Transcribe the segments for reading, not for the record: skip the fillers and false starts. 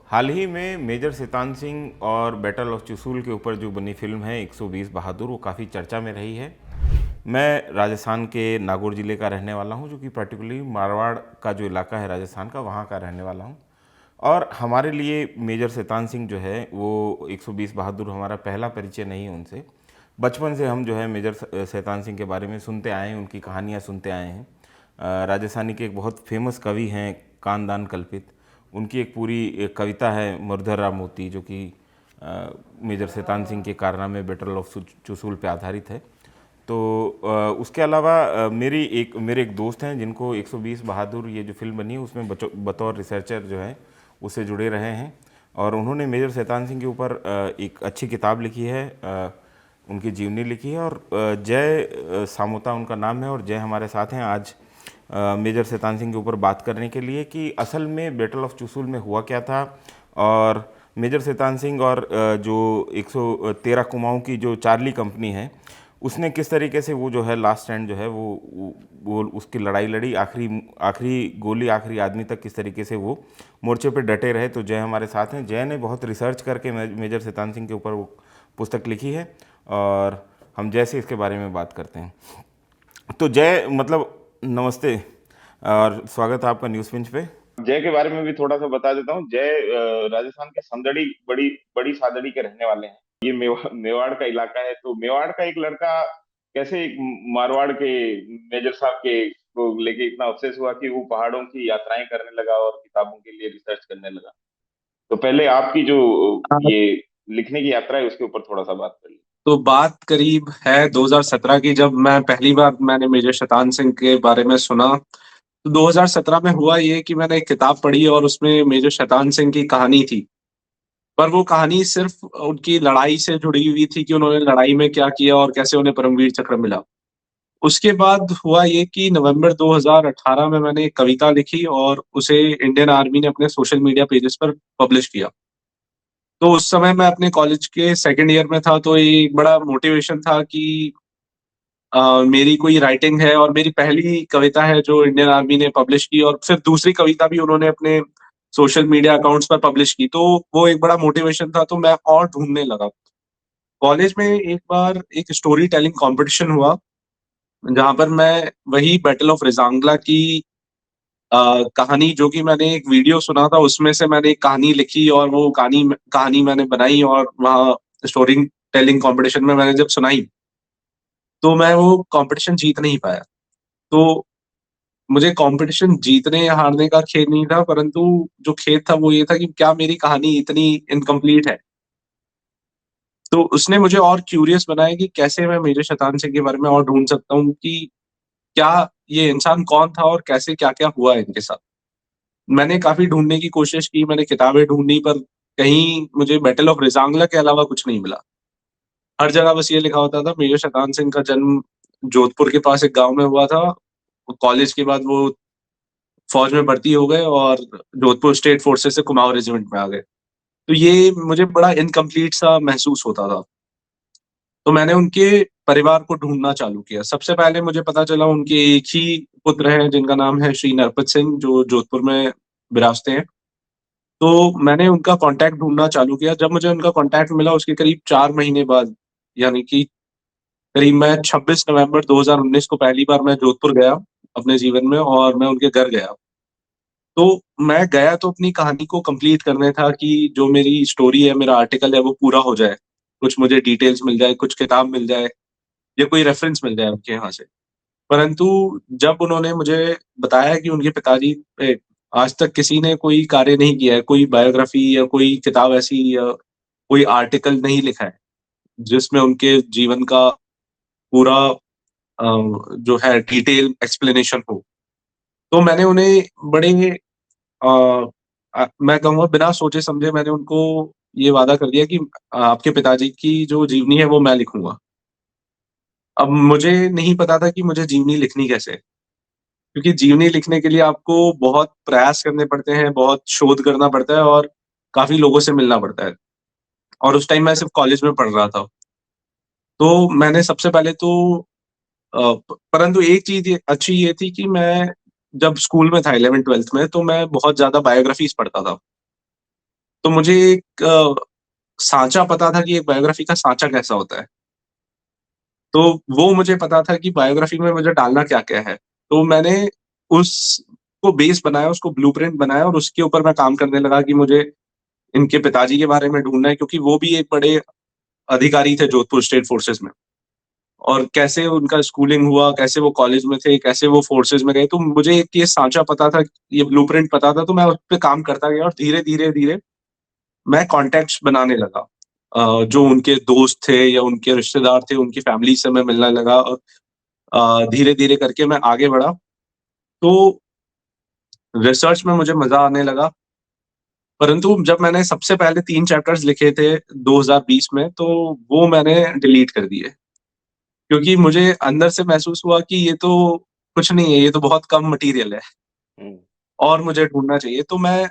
हाल ही में मेजर शैतान सिंह और battle of Chushul के ऊपर जो बनी फिल्म है 120 बहादुर, वो काफ़ी चर्चा में रही है। मैं राजस्थान के नागौर ज़िले का रहने वाला हूं, जो कि पर्टिकुलरली मारवाड़ का जो इलाका है राजस्थान का, वहां का रहने वाला हूं। और हमारे लिए मेजर शैतान सिंह जो है वो 120 बहादुर हमारा पहला परिचय नहीं है उनसे। बचपन से हम जो है मेजर शैतान सिंह के बारे में सुनते आए हैं, उनकी कहानियाँ सुनते आए हैं। राजस्थानी के एक बहुत फेमस कवि हैं कानदान कल्पित, उनकी एक पूरी एक कविता है मुरधर राम मोती, जो कि मेजर शैतान सिंह के कारनामे बैटल ऑफ चुसूल पे आधारित है। तो उसके अलावा मेरे एक दोस्त हैं जिनको 120 बहादुर ये जो फिल्म बनी है उसमें बतौर रिसर्चर जो है उससे जुड़े रहे हैं। और उन्होंने मेजर शैतान सिंह के ऊपर एक अच्छी किताब लिखी है, उनकी जीवनी लिखी है। और जय सामोता उनका नाम है, और जय हमारे साथ हैं आज मेजर शैतान सिंह के ऊपर बात करने के लिए कि असल में बैटल ऑफ चुसूल में हुआ क्या था, और मेजर शैतान सिंह और जो 113 कुमाऊं की जो चार्ली कंपनी है उसने किस तरीके से वो जो है लास्ट स्टैंड जो है वो उसकी लड़ाई लड़ी, आखिरी आखिरी गोली आखिरी आदमी तक किस तरीके से वो मोर्चे पे डटे रहे। तो जय हमारे साथ हैं। जय ने बहुत रिसर्च करके मेजर शैतान सिंह के ऊपर वो पुस्तक लिखी है, और हम जय से इसके बारे में बात करते हैं। तो जय, मतलब नमस्ते और स्वागत है आपका न्यूज़ पिंच पे। जय के बारे में भी थोड़ा सा बता देता हूँ। जय राजस्थान के संदड़ी, बड़ी बड़ी सादड़ी के रहने वाले हैं। ये मेवाड़ का इलाका है। तो मेवाड़ का एक लड़का कैसे एक मारवाड़ के मेजर साहब के को लेके इतना ऑब्सेस हुआ कि वो पहाड़ों की यात्राएं करने लगा और किताबों के लिए रिसर्च करने लगा। तो पहले आपकी जो हाँ, ये लिखने की यात्रा है उसके ऊपर थोड़ा सा बात करिए। तो बात करीब है 2017 की, जब मैं पहली बार मैंने मेजर शैतान सिंह के बारे में सुना। तो 2017 में हुआ ये कि मैंने एक किताब पढ़ी और उसमें मेजर शैतान सिंह की कहानी थी। पर वो कहानी सिर्फ उनकी लड़ाई से जुड़ी हुई थी कि उन्होंने लड़ाई में क्या किया और कैसे उन्हें परमवीर चक्र मिला। उसके बाद हुआ ये कि नवंबर 2018 में मैंने एक कविता लिखी और उसे इंडियन आर्मी ने अपने सोशल मीडिया पेजेस पर पब्लिश किया। तो उस समय मैं अपने कॉलेज के सेकंड ईयर में था, तो ये एक बड़ा मोटिवेशन था कि मेरी कोई राइटिंग है और मेरी पहली कविता है जो इंडियन आर्मी ने पब्लिश की, और फिर दूसरी कविता भी उन्होंने अपने सोशल मीडिया अकाउंट्स पर पब्लिश की। तो वो एक बड़ा मोटिवेशन था, तो मैं और ढूंढने लगा। कॉलेज में एक बार एक स्टोरी टेलिंग कंपटीशन हुआ, जहां पर मैं वही बैटल ऑफ रिजांगला की कहानी, जो कि मैंने एक वीडियो सुना था उसमें से मैंने एक कहानी लिखी और वो कहानी कहानी मैंने बनाई, और वहाँ स्टोरी टेलिंग कंपटीशन में मैंने जब सुनाई तो मैं वो कंपटीशन जीत नहीं पाया। तो मुझे कंपटीशन जीतने या हारने का खेद नहीं था, परंतु जो खेद था वो ये था कि क्या मेरी कहानी इतनी इनकम्प्लीट है। तो उसने मुझे और क्यूरियस बनाया कि कैसे मैं मेजर शैतान सिंह के बारे में और ढूंढ सकता हूँ कि क्या ये इंसान कौन था और कैसे क्या-क्या हुआ इनके साथ। मैंने काफ़ी ढूँढने की कोशिश की, मैंने किताबें ढूँढी, पर कहीं मुझे बैटल ऑफ रिजांगला के अलावा कुछ नहीं मिला। हर जगह बस ये लिखा होता था मेजर शैतान सिंह का जन्म जोधपुर के पास एक गाँव में हुआ था। कॉलेज के बाद वो फौज में भर्ती हो गए और जोधपुर स्टेट फोर्सेस से कुमाऊँ रेजिमेंट में आ गए। तो ये मुझे बड़ा इनकम्प्लीट सा महसूस होता था। तो मैंने उनके परिवार को ढूँढना चालू किया। सबसे पहले मुझे पता चला उनके एक ही पुत्र हैं जिनका नाम है श्री नरपत सिंह, जो जोधपुर में विराजते हैं। तो मैंने उनका कॉन्टैक्ट ढूँढना चालू किया। जब मुझे उनका कॉन्टैक्ट मिला उसके करीब 4 महीने बाद, यानी कि करीब मैं 26 नवंबर 2019 को पहली बार मैं जोधपुर गया अपने जीवन में, और मैं उनके घर गया। तो मैं गया तो अपनी कहानी को कंप्लीट करने था कि जो मेरी स्टोरी है, मेरा आर्टिकल है वो पूरा हो जाए। कुछ मुझे डिटेल्स मिल जाए, कुछ किताब मिल जाए या कोई रेफ़रेंस मिल जाए उनके यहाँ से। परंतु जब उन्होंने मुझे बताया कि उनके पिताजी पे आज तक किसी ने कोई कार्य नहीं किया है, कोई बायोग्राफ़ी या कोई किताब ऐसी या कोई आर्टिकल नहीं लिखा है, जिसमें उनके जीवन का पूरा जो है डिटेल एक्सप्लेनेशन हो। तो मैंने उन्हें बड़े अ मैं कहूँगा बिना सोचे-समझे मैंने उनको ये वादा कर दिया कि आपके पिताजी की जो जीवनी है वो मैं लिखूँगा। अब मुझे नहीं पता था कि मुझे जीवनी लिखनी कैसे है? क्योंकि जीवनी लिखने के लिए आपको बहुत प्रयास करने पड़ते हैं, बहुत शोध करना पड़ता है और काफ़ी लोगों से मिलना पड़ता है। और उस टाइम मैं सिर्फ़ कॉलेज में पढ़ रहा था। तो मैंने सबसे पहले तो परंतु एक चीज़ ये अच्छी ये थी कि मैं जब स्कूल में था 11th-12th में, तो मैं बहुत ज़्यादा बायोग्राफ़ीज़ पढ़ता था। तो मुझे एक सांचा पता था कि एक बायोग्राफी का सांचा कैसा होता है। तो वो मुझे पता था कि बायोग्राफी में मुझे डालना क्या-क्या है। तो मैंने उसको बेस बनाया, उसको ब्लूप्रिंट बनाया और उसके ऊपर मैं काम करने लगा कि मुझे इनके पिताजी के बारे में ढूँढना है, क्योंकि वो भी एक बड़े अधिकारी थे जोधपुर स्टेट फोर्सेस में। और कैसे उनका स्कूलिंग हुआ, कैसे वो कॉलेज में थे, कैसे वो फोर्सेस में गए, तो मुझे एक ये सांचा पता था, ये ब्लूप्रिंट पता था, तो मैं उसपे काम करता गया और धीरे-धीरे मैं कॉन्टैक्ट्स बनाने लगा। जो उनके दोस्त थे या उनके रिश्तेदार थे, उनकी फैमिली से मैं मिलने लगा और धीरे-धीरे करके मैं आगे बढ़ा। तो रिसर्च में मुझे मज़ा आने लगा, परंतु जब मैंने सबसे पहले 3 चैप्टर्स लिखे थे 2020 में, तो वो मैंने डिलीट कर दिए। क्योंकि मुझे अंदर से महसूस हुआ कि ये तो कुछ नहीं है, ये तो बहुत कम मटेरियल है हुँ। और मुझे ढूँढना चाहिए। तो मैं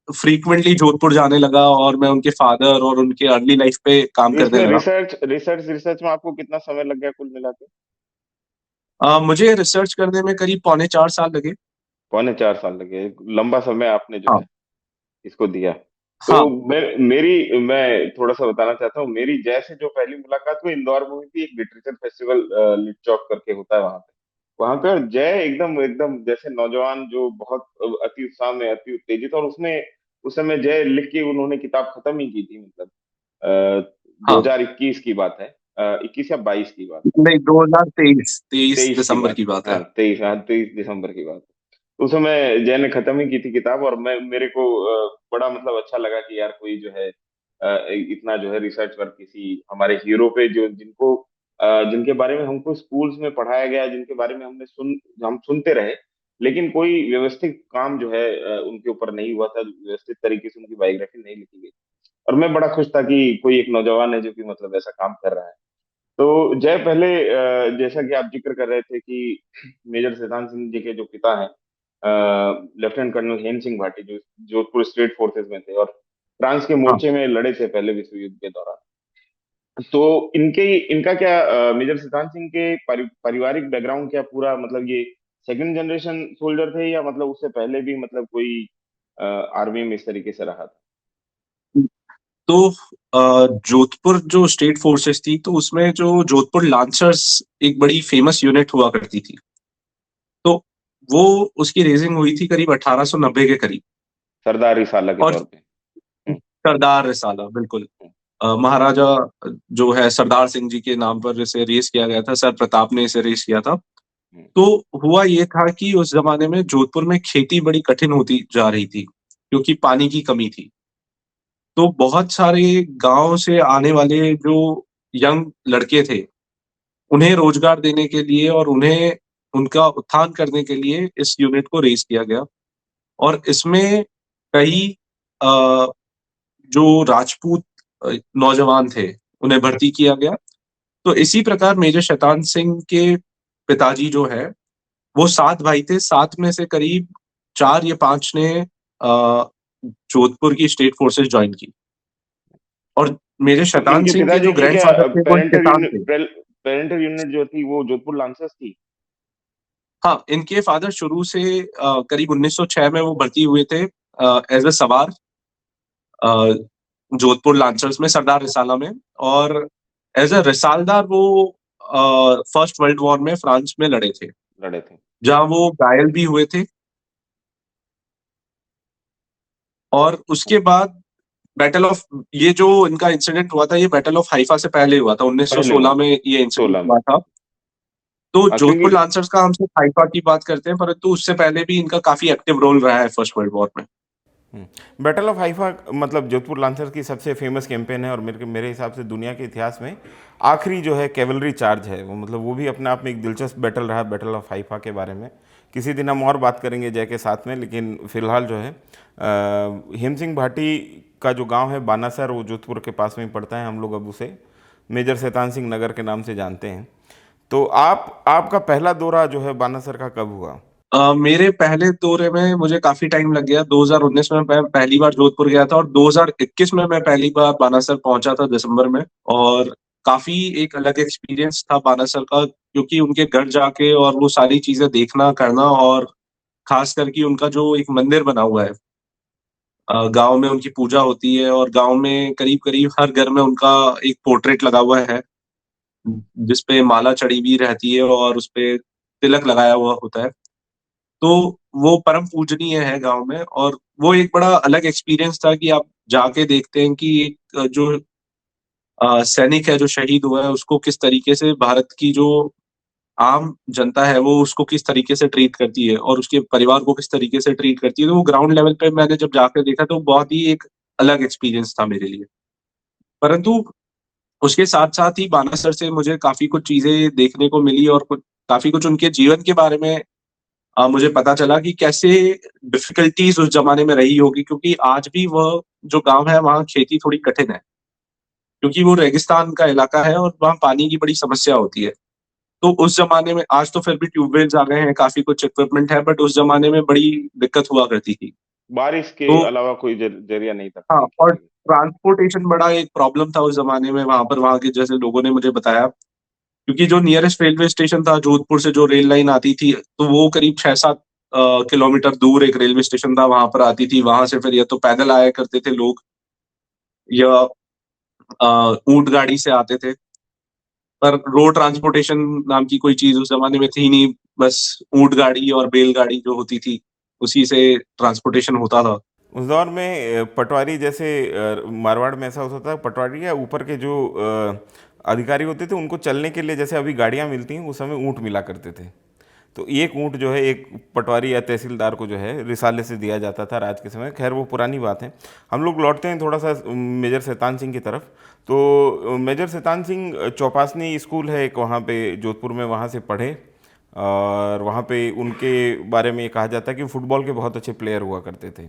फ्रीक्वेंटली जोधपुर जाने लगा और मैं उनके फादर और उनके अर्ली लाइफ़ पे काम तो करने इसमें लगा। रिसर्च में आपको कितना समय लग गया कुल मिला के? मुझे रिसर्च करने में करीब पौने 4 साल लगे। पौने 4 साल लगे। लंबा समय आपने जो हाँ, है इसको दिया। तो हाँ, मैं थोड़ा-सा बताना चाहता हूँ, मेरी जय से जो पहली मुलाकात हुई इंदौर में हुई थी, एक लिटरेचर फेस्टिवल लिट चौक करके होता है वहाँ पे। वहाँ पे और जय एकदम एकदम जैसे नौजवान जो बहुत अति उत्साह में, अति उत्तेजित, और उसने उस समय जय लिख के उन्होंने किताब खत्म ही की थी, मतलब हाँ। 2021 की बात है। 21 या 22 की बात है। नहीं, 2023 23 23 की दिसंबर बात की है, बात है। हाँ 23, हाँ 23 दिसंबर की बात है। उस समय जय ने खत्म ही की थी किताब, और मैं मेरे को बड़ा मतलब अच्छा लगा कि यार कोई जो है इतना जो है रिसर्च वर्क किसी हमारे हीरो पे, जो जिनको जिनके बारे में हमको स्कूल्स में पढ़ाया गया, जिनके बारे में हम सुनते रहे, लेकिन कोई व्यवस्थित काम जो है उनके ऊपर नहीं हुआ था, व्यवस्थित तरीके से उनकी बायोग्राफी नहीं लिखी गई। और मैं बड़ा खुश था कि कोई एक नौजवान है जो कि मतलब ऐसा काम कर रहा है। तो जय पहले जैसा कि आप जिक्र कर रहे थे कि मेजर सिद्धांत सिंह जी के जो पिता हैं, लेफ्टिनेंट कर्नल हेम सिंह भाटी, जो जोधपुर स्टेट फोर्सेस में थे और फ्रांस के हाँ। मोर्चे में लड़े थे पहले विश्व युद्ध के दौरान। तो इनके इनका क्या मेजर सिद्धांत सिंह के पारिवारिक बैकग्राउंड क्या पूरा, मतलब ये सेकंड जनरेशन सोल्जर थे, या मतलब उससे पहले भी मतलब कोई आर्मी में इस तरीके से रहा था? तो जोधपुर जो स्टेट फोर्सेस थी, तो उसमें जो जोधपुर लांसर्स एक बड़ी फेमस यूनिट हुआ करती थी। तो वो उसकी रेजिंग हुई थी करीब 1890 के करीब। सरदार रिसाला के और तौर पे। हम्म, सरदार रिसाला, बिल्कुल। हम्म, महाराजा जो है सरदार सिंह जी के नाम पर इसे रेज़ किया गया था, सर प्रताप ने इसे रेज़ किया था। हम्म, तो हुआ ये था कि उस ज़माने में जोधपुर में खेती बड़ी कठिन होती जा रही थी, क्योंकि पानी की कमी थी। तो बहुत सारे गाँव से आने वाले जो यंग लड़के थे, उन्हें रोज़गार देने के लिए और उन्हें उनका उत्थान करने के लिए इस यूनिट को रेज़ किया गया। और इसमें कई अ, जो राजपूत नौजवान थे, उन्हें भर्ती किया गया। तो इसी प्रकार मेजर शैतान सिंह के पिताजी जो हैं, वो 7 भाई थे, 7 में से करीब 4 या 5 ने जोधपुर की स्टेट फोर्सेस जॉइन की। और मेजर तो शैतान इनके सिंह के पिताजी जो की क्या ग्रैंडफ़ादर थे, वो एक किसान थे। पेरेंटल यूनिट जो थी वो जोधपुर लांसर्स थी? हाँ, इनके फादर शुरू से करीब 1906 में वो भर्ती हुए थे एज़ अ सवार अ, जोधपुर लांसर्स में, सरदार रिसाला में। और एज़ अ रिसालदार वो फर्स्ट वर्ल्ड वॉर में फ्रांस में लड़े थे, लड़े थे। जहाँ वो घायल भी हुए थे। और उसके बाद बैटल ऑफ ये जो इनका इंसिडेंट हुआ था, ये बैटल ऑफ हाइफा से पहले हुआ था, पहले हुआ 1916 में था, ये इंसिडेंट 16 में। हुआ था। तो क्योंकि जोधपुर लांसर्स का हम सिर्फ हाइफा की बात करते हैं, परंतु उससे पहले भी इनका काफ़ी एक्टिव रोल रहा है फर्स्ट वर्ल्ड वॉर में। बैटल ऑफ हाइफा मतलब जोधपुर लांसर्स की सबसे फेमस कैंपेन है, और मेरे मेरे हिसाब से दुनिया के इतिहास में आखिरी जो है कैवलरी चार्ज है वो, मतलब वो भी अपने आप में एक दिलचस्प बैटल रहा, बैटल ऑफ हाइफा के बारे में किसी दिन हम और बात करेंगे जय के साथ में। लेकिन फिलहाल जो है हेम सिंह भाटी का जो गांव है बानासर, वो जोधपुर के पास में ही पड़ता है, हम लोग अब उसे मेजर शैतान सिंह नगर के नाम से जानते हैं। तो आपका पहला दौरा जो है बानासर का कब हुआ? मेरे पहले दौरे में मुझे काफ़ी टाइम लग गया। 2019 में मैं पहली बार जोधपुर गया था और 2021 में मैं पहली बार बानासर पहुँचा था दिसंबर में। और काफ़ी एक अलग एक्सपीरियंस था बानासर का, क्योंकि उनके घर जाके और वो सारी चीज़ें देखना, करना, और ख़ासकर कि उनका जो एक मंदिर बना हुआ है, गाँव में उनकी पूजा होती है और गाँव में करीब-करीब हर घर में उनका एक पोर्ट्रेट लगा हुआ है, जिसपे माला चढ़ी हुई रहती है और उसपे तिलक लगाया हुआ होता है। तो वो परम पूजनीय है गाँव में और वो एक बड़ा अलग एक्सपीरियंस था कि आप जाके देखते हैं कि एक जो सैनिक है, जो शहीद हुआ है, उसको किस तरीके से भारत की जो आम जनता है, वो उसको किस तरीके से ट्रीट करती है और उसके परिवार को किस तरीके से ट्रीट करती है। तो वो ग्राउंड लेवल पे मैंने जब जाकर देखा तो बहुत ही एक अलग एक्सपीरियंस था मेरे लिए। परंतु उसके साथ-साथ ही बानासुर से मुझे काफ़ी कुछ चीज़ें देखने को मिली और कुछ काफ़ी कुछ उनके जीवन के बारे में मुझे पता चला कि कैसे डिफ़िकल्टीज़ उस ज़माने में रही होगी क्योंकि आज भी वह जो गाँव है, वहाँ खेती थोड़ी कठिन है, क्योंकि वो रेगिस्तान का इलाका है और वहाँ पानी की बड़ी समस्या होती है। तो उस ज़माने में आज तो फिर भी ट्यूबवेल्स आ गए हैं, काफ़ी कुछ इक्विपमेंट है, बट उस ज़माने में बड़ी दिक्कत हुआ करती थी। बारिश के तो अलावा कोई जरिया नहीं था हाँ, खेती के और लिए। ट्रांसपोर्टेशन बड़ा एक प्रॉब्लम था उस ज़माने में वहाँ पर, वहाँ के जैसे लोगों ने मुझे बताया, क्योंकि जो नियरेस्ट रेलवे स्टेशन था जोधपुर से जो रेल लाइन आती थी, तो वो करीब 6-7 किलोमीटर दूर एक रेलवे स्टेशन था, वहाँ पर आती थी। वहाँ से फिर या तो पैदल आया करते थे लोग या ऊँट गाड़ी से आते थे। पर रोड ट्रांसपोर्टेशन नाम की कोई चीज़ उस ज़माने में थी नहीं, बस ऊँट गाड़ी और बैलगाड़ी जो होती थी, उसी से ट्रांसपोर्टेशन होता था। उस दौर में पटवारी जैसे मारवाड़ में ऐसा होता था, पटवारी या ऊपर के जो अधिकारी होते थे उनको चलने के लिए जैसे अभी गाड़ियां मिलती हैं, उस समय ऊँट मिला करते थे। तो एक ऊँट जो है एक पटवारी या तहसीलदार को जो है रिसाले से दिया जाता था राज के समय। खैर वो पुरानी बात है। हम लोग लौटते हैं थोड़ा सा मेजर शैतान सिंह की तरफ। तो मेजर शैतान सिंह चौपासनी स्कूल है एक वहाँ पे जोधपुर में, वहाँ से पढ़े और वहाँ पे उनके बारे में ये कहा जाता है कि फुटबॉल के बहुत अच्छे प्लेयर हुआ करते थे।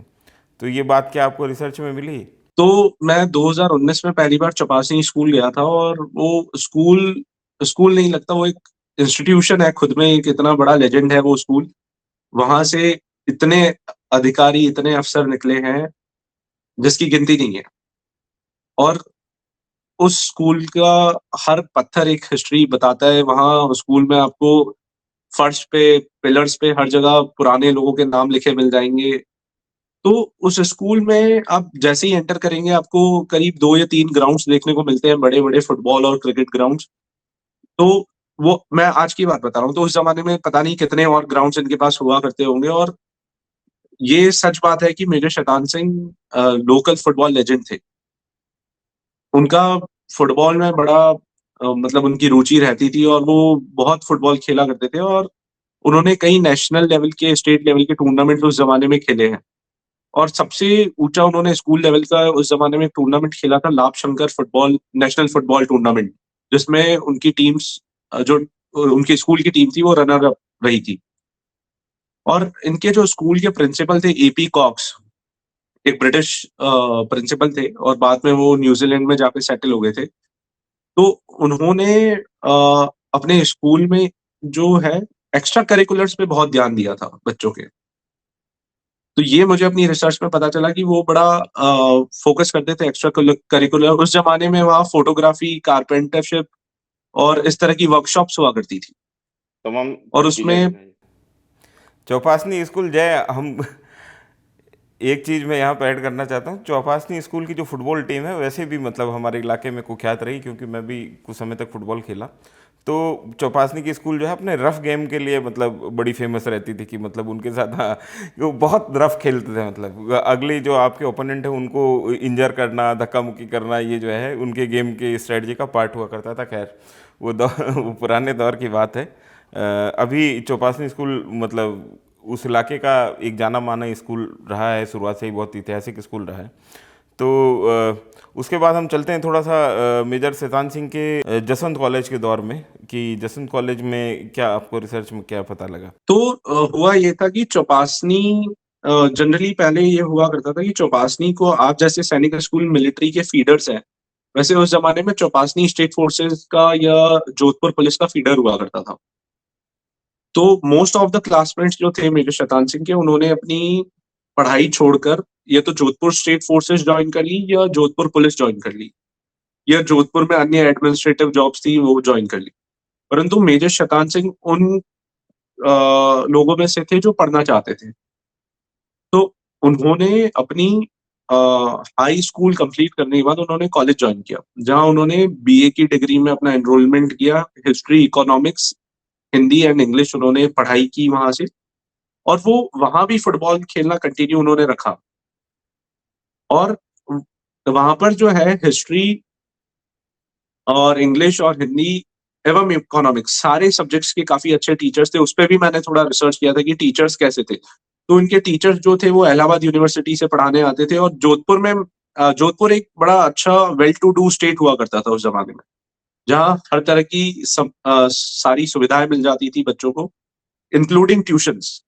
तो ये बात क्या आपको रिसर्च में मिली? तो मैं 2019 में पहली बार चपरासी स्कूल गया था और वो स्कूल स्कूल नहीं लगता, वो एक इंस्टीट्यूशन है खुद में, एक इतना बड़ा लेजेंड है वो स्कूल। वहाँ से इतने अधिकारी, इतने अफ़सर निकले हैं, जिसकी गिनती नहीं है और उस स्कूल का हर पत्थर एक हिस्ट्री बताता है। वहाँ स्कूल में आपको फर्श पे, पिलर्स पे हर जगह पुराने लोगों के नाम लिखे मिल जाएँगे। तो उस स्कूल में आप जैसे ही एंटर करेंगे, आपको करीब 2 या 3 ग्राउंड्स देखने को मिलते हैं, बड़े-बड़े फुटबॉल और क्रिकेट ग्राउंड्स। तो वो मैं आज की बात बता रहा हूँ, तो उस ज़माने में पता नहीं कितने और ग्राउंड्स इनके पास हुआ करते होंगे और ये सच बात है कि major Shaitan Singh local football legend थे। उनका फुटबॉल में बड़ा मतलब उनकी रुचि रहती थी और वो बहुत फुटबॉल खेला करते थे और उन्होंने कई नेशनल लेवल के, स्टेट लेवल के टूर्नामेंट उस ज़माने में खेले हैं। और सबसे ऊँचा उन्होंने स्कूल लेवल का उस ज़माने में एक टूर्नामेंट खेला था, लाभ Shankar football national football tournament, जिसमें उनकी टीम्स जो उनके स्कूल की टीम थी, वो रनर अप रही थी। और इनके जो स्कूल के प्रिंसिपल थे एपी कॉक्स, एक ब्रिटिश प्रिंसिपल थे और बाद में वो न्यूज़ीलैंड में जाके सेटल हो गए थे। तो उन्होंने अपने स्कूल में जो है एक्स्ट्रा करिकुलर्स पे बहुत ध्यान दिया था बच्चों के। तो ये मुझे अपनी रिसर्च में पता चला कि वो बड़ा फ़ोकस करते थे एक्स्ट्रा करिकुलर। उस ज़माने में वहाँ फ़ोटोग्राफ़ी, कारपेंटरशिप और इस तरह की वर्कशॉप्स हुआ करती थी तमाम और चीज़ें उसमें सिखाई। चौपासनी स्कूल जय हम एक चीज़ मैं यहाँ पर ऐड करना चाहता हूँ। चौपासनी स्कूल की जो फुटबॉल टीम है वैसे भी मतलब हमारे इलाके में कुख्यात रही, क्योंकि मैं भी कुछ समय तक फुटबॉल खेला। तो चौपासनी की स्कूल जो है अपने रफ गेम के लिए मतलब बड़ी फेमस रहती थी कि मतलब उनके साथ हाँ, वो बहुत रफ खेलते थे। मतलब अगले जो आपके ओपोनेंट है उनको इंजर करना, धक्का मुक्की करना, ये जो है उनके गेम के स्ट्रेटजी का पार्ट हुआ करता था। खैर वो दौर वो पुराने दौर की बात है। अभी चौपासनी स्कूल मतलब उस इलाके का एक जाना माना स्कूल रहा है, शुरुआत से ही बहुत ऐतिहासिक स्कूल रहा है। तो उसके बाद हम चलते हैं थोड़ा सा मेजर शैतान सिंह के जसवंत कॉलेज के दौर में, कि जसवंत कॉलेज में क्या आपको रिसर्च में क्या पता लगा? तो हुआ ये था कि चौपासनी जनरली पहले ये हुआ करता था कि चौपासनी को आप जैसे सैनिक स्कूल मिलिट्री के फीडर्स हैं, वैसे उस ज़माने में चौपासनी स्टेट फोर्सेस का या जोधपुर पुलिस का फीडर हुआ करता था। तो मोस्ट ऑफ द क्लासमेट्स जो थे मेजर शैतान सिंह के, उन्होंने अपनी पढ़ाई छोड़कर या तो जोधपुर स्टेट फोर्सेस जॉइन कर ली या जोधपुर पुलिस जॉइन कर ली या जोधपुर में अन्य एडमिनिस्ट्रेटिव जॉब्स थी वो जॉइन कर ली। परंतु मेजर शैतान सिंह उन लोगों में से थे जो पढ़ना चाहते थे। तो उन्होंने अपनी हाई स्कूल कंप्लीट करने के बाद उन्होंने कॉलेज ज्वाइन किया, जहां उन्होंने बीए की डिग्री में अपना एनरोलमेंट किया। History, economics, Hindi and English उन्होंने पढ़ाई की वहां से, और वो वहां भी फुटबॉल खेलना कंटिन्यू उन्होंने रखा। और वहां पर जो है हिस्ट्री और इंग्लिश और हिंदी एवं इकोनॉमिक्स सारे सब्जेक्ट्स के काफी अच्छे टीचर्स थे। उस पर भी मैंने थोड़ा रिसर्च किया था कि टीचर्स कैसे थे। तो इनके टीचर्स जो थे वो इलाहाबाद यूनिवर्सिटी से पढ़ाने आते थे, और जोधपुर में जोधपुर एक बड़ा अच्छा वेल टू डू स्टेट हुआ करता था उस जमाने में, जहाँ हर तरह की सारी सुविधाएं मिल जाती थी बच्चों को, इंक्लूडिंग ट्यूशंस।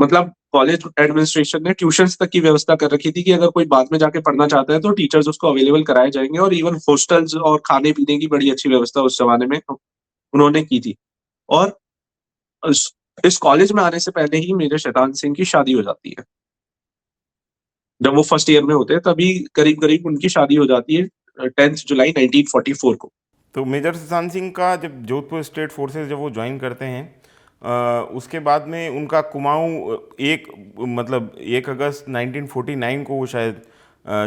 मतलब कॉलेज एडमिनिस्ट्रेशन ने ट्यूशंस तक की व्यवस्था कर रखी थी कि अगर कोई बाद में जाके पढ़ना चाहता है तो टीचर्स उसको अवेलेबल कराए जाएंगे, और इवन हॉस्टल्स और खाने पीने की बड़ी अच्छी व्यवस्था उस जमाने में उन्होंने की थी। और इस कॉलेज में आने से पहले ही मेजर शैतान सिंह की शादी हो जाती है। जब वो फर्स्ट ईयर में होते हैं तभी करीब करीब उनकी शादी हो जाती है 10 जुलाई 1944 को। तो मेजर सुशांत सिंह का जब जोधपुर स्टेट फोर्सेस जब वो ज्वाइन करते हैं, उसके बाद में उनका कुमाऊं एक मतलब 1 अगस्त 1949 को वो शायद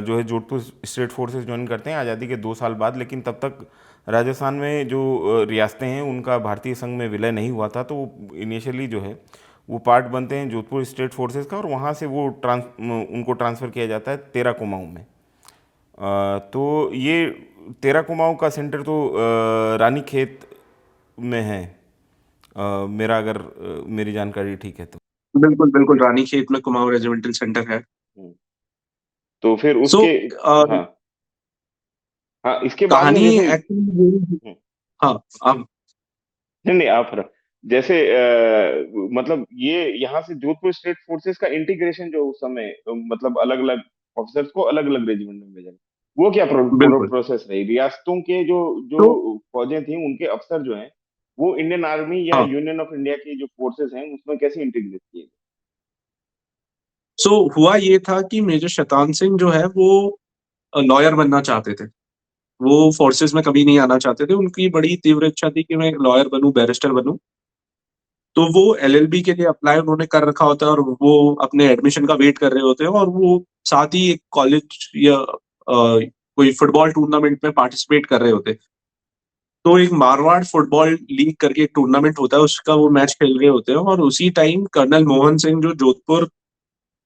जो है जोधपुर स्टेट फोर्सेस ज्वाइन करते हैं आज़ादी के 2 साल बाद। लेकिन तब तक राजस्थान में जो रियासतें हैं उनका भारतीय संघ में विलय नहीं हुआ था, तो इनिशियली जो है वो पार्ट बनते हैं जोधपुर स्टेट फोर्सेस का, और वहाँ से वो उनको ट्रांसफ़र किया जाता है तेरा कुमाऊं में। तो ये तेरा कुमाऊं का सेंटर तो रानीखेत में है, मेरा अगर मेरी जानकारी ठीक है तो। बिल्कुल बिल्कुल, रानीखेत में कुमाऊं रेजिमेंटल सेंटर है। हम्म। तो फिर सो उसके, हाँ हाँ, इसके बाद में कहानी जैसे, एक्चुअली, हाँ, अब नहीं नहीं आप जैसे मतलब ये यहाँ से जोधपुर स्टेट फोर्सेस का इंटीग्रेशन जो उस समय मतलब अलग अलग ऑफिसर्स को अलग अलग रेजिमेंट में भेजा, वो क्या बिल्कुल। प्रोसेस रही? रियासतों के जो जो तो फौजें थी उनके अफसर जो हैं वो इंडियन आर्मी या हाँ, यूनियन ऑफ इंडिया की जो फोर्सेस हैं उसमें कैसे इंटीग्रेट किए? सो हुआ ये था कि मेजर शैतान सिंह जो है वो लॉयर बनना चाहते थे। वो फोर्सेस में कभी नहीं आना चाहते थे। उनकी बड़ी तीव्र इच्छा थी कि मैं लॉयर बनूं, बैरिस्टर बनूं। तो वो एलएलबी के लिए अप्लाई उन्होंने कर रखा होता है, और वो अपने एडमिशन का वेट कर रहे होते हैं, और वो साथ ही एक कॉलेज या कोई फुटबॉल टूर्नामेंट में पार्टिसिपेट कर रहे होते हैं। तो एक मारवाड़ फुटबॉल लीग करके एक टूर्नामेंट होता है, उसका वो मैच खेल रहे होते हैं, और उसी टाइम कर्नल मोहन सिंह जो जोधपुर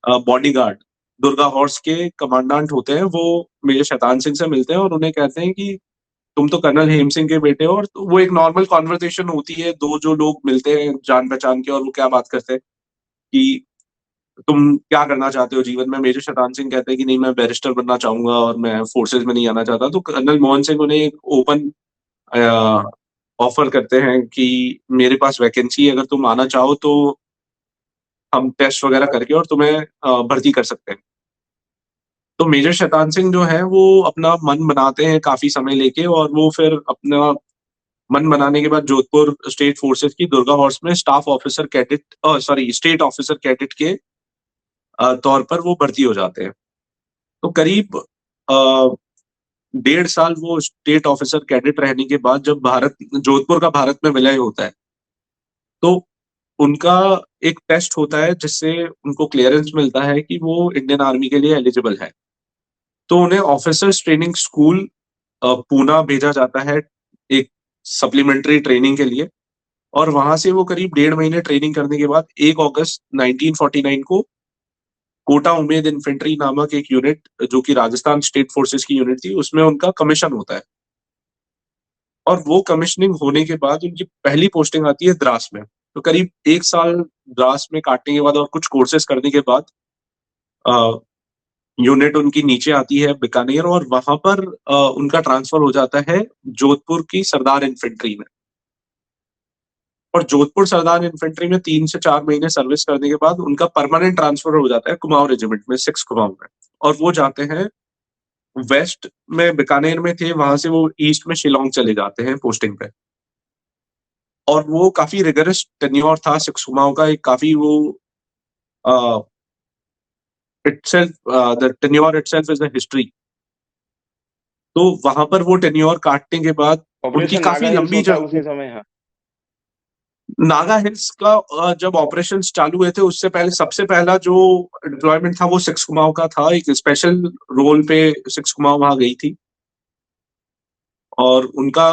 बॉडीगार्ड दुर्गा हॉर्स के कमांडेंट होते हैं, वो मेजर शैतान सिंह से मिलते हैं और उन्हें कहते हैं कि तुम तो कर्नल हेम सिंह के बेटे हो। और तो वो एक नॉर्मल कॉन्वर्सेशन होती है, दो जो लोग मिलते हैं जान पहचान के, और वो क्या बात करते हैं कि तुम क्या करना चाहते हो जीवन में। मेजर शैतान सिंह कहते हैं कि नहीं, मैं बैरिस्टर बनना चाहूंगा और मैं फोर्सेज में नहीं आना चाहता। तो कर्नल मोहन सिंह उन्हें एक ओपन ऑफर करते हैं कि मेरे पास वैकेंसी है, अगर तुम आना चाहो तो हम टेस्ट वगैरह करके और तुम्हें भर्ती कर सकते हैं। तो मेजर शैतान सिंह जो है वो अपना मन बनाते हैं काफी समय लेके, और वो फिर अपना मन बनाने के बाद जोधपुर स्टेट फोर्सेस की दुर्गा हॉर्स में staff officer cadet, sorry, state officer cadet के तौर पर वो भर्ती हो जाते हैं। तो करीब 1.5 साल वो स्टेट ऑफिसर कैडेट रहने के बाद जब भारत जोधपुर का भारत में विलय होता है, तो उनका एक टेस्ट होता है जिससे उनको क्लियरेंस मिलता है कि वो इंडियन आर्मी के लिए एलिजिबल है। तो उन्हें ऑफिसर्स ट्रेनिंग स्कूल पूना भेजा जाता है एक सप्लीमेंट्री ट्रेनिंग के लिए। और वहां से वो करीब 1.5 महीने ट्रेनिंग करने के बाद 1 अगस्त 1949 को कोटा उमेद इन्फेंट्री नामक एक यूनिट, जो कि राजस्थान स्टेट फोर्सेस की यूनिट थी, उसमें उनका कमीशन होता है। और वो कमीशनिंग होने के बाद उनकी पहली पोस्टिंग आती है द्रास में। तो करीब 1 साल द्रास में काटने के बाद और कुछ कोर्सेज करने के बाद यूनिट उनकी नीचे आती है बीकानेर, और वहां पर उनका ट्रांसफर हो जाता है जोधपुर की सरदार इन्फेंट्री में। और जोधपुर सरदार इन्फेंट्री में 3 से 4 महीने सर्विस करने के बाद उनका परमानेंट ट्रांसफर हो जाता है कुमाऊं रेजिमेंट में, 6 कुमाऊं में। और वो जाते हैं वेस्ट में, बीकानेर में थे, वहां से वो ईस्ट में शिलोंग चले जाते हैं पोस्टिंग पे। और वो काफी रिगरस टेन्योर था 6 कुमाऊं का, एक काफी वो itself, the tenure itself is a history. तो वहां पर वो टेन्योर काटने के बाद उनकी ऑपरेशन काफी नागा हिल्स लंबी होता है जर्नी। उसी समय, हाँ। नागा हिल्स का जब ऑपरेशंस चालू हुए थे उससे पहले सबसे पहला जो डिप्लॉयमेंट था वो सिक्स कुमाऊं का था। एक स्पेशल रोल पे सिक्स कुमाऊं वहां गई थी और उनका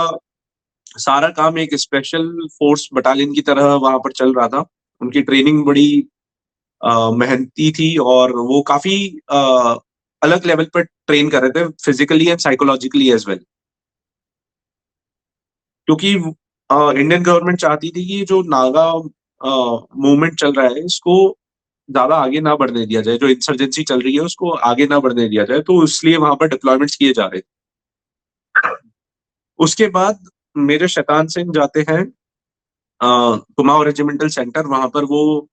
सारा काम एक स्पेशल फोर्स बटालियन की तरह वहां पर चल रहा था। उनकी ट्रेनिंग बड़ी मेहनती थी और वो काफी अलग लेवल पर ट्रेन कर रहे थे physically and psychologically as well, क्योंकि इंडियन गवर्नमेंट चाहती थी कि जो नागा मूवमेंट चल रहा है इसको ज्यादा आगे ना बढ़ने दिया जाए, जो इंसर्जेंसी चल रही है उसको आगे ना बढ़ने दिया जाए, तो इसलिए वहां पर डिप्लॉयमेंट्स किए जा रहे थे। उसके बाद मेजर शैतान सिंह जाते हैं कुमाऊं रेजिमेंटल सेंटर। वहां पर वो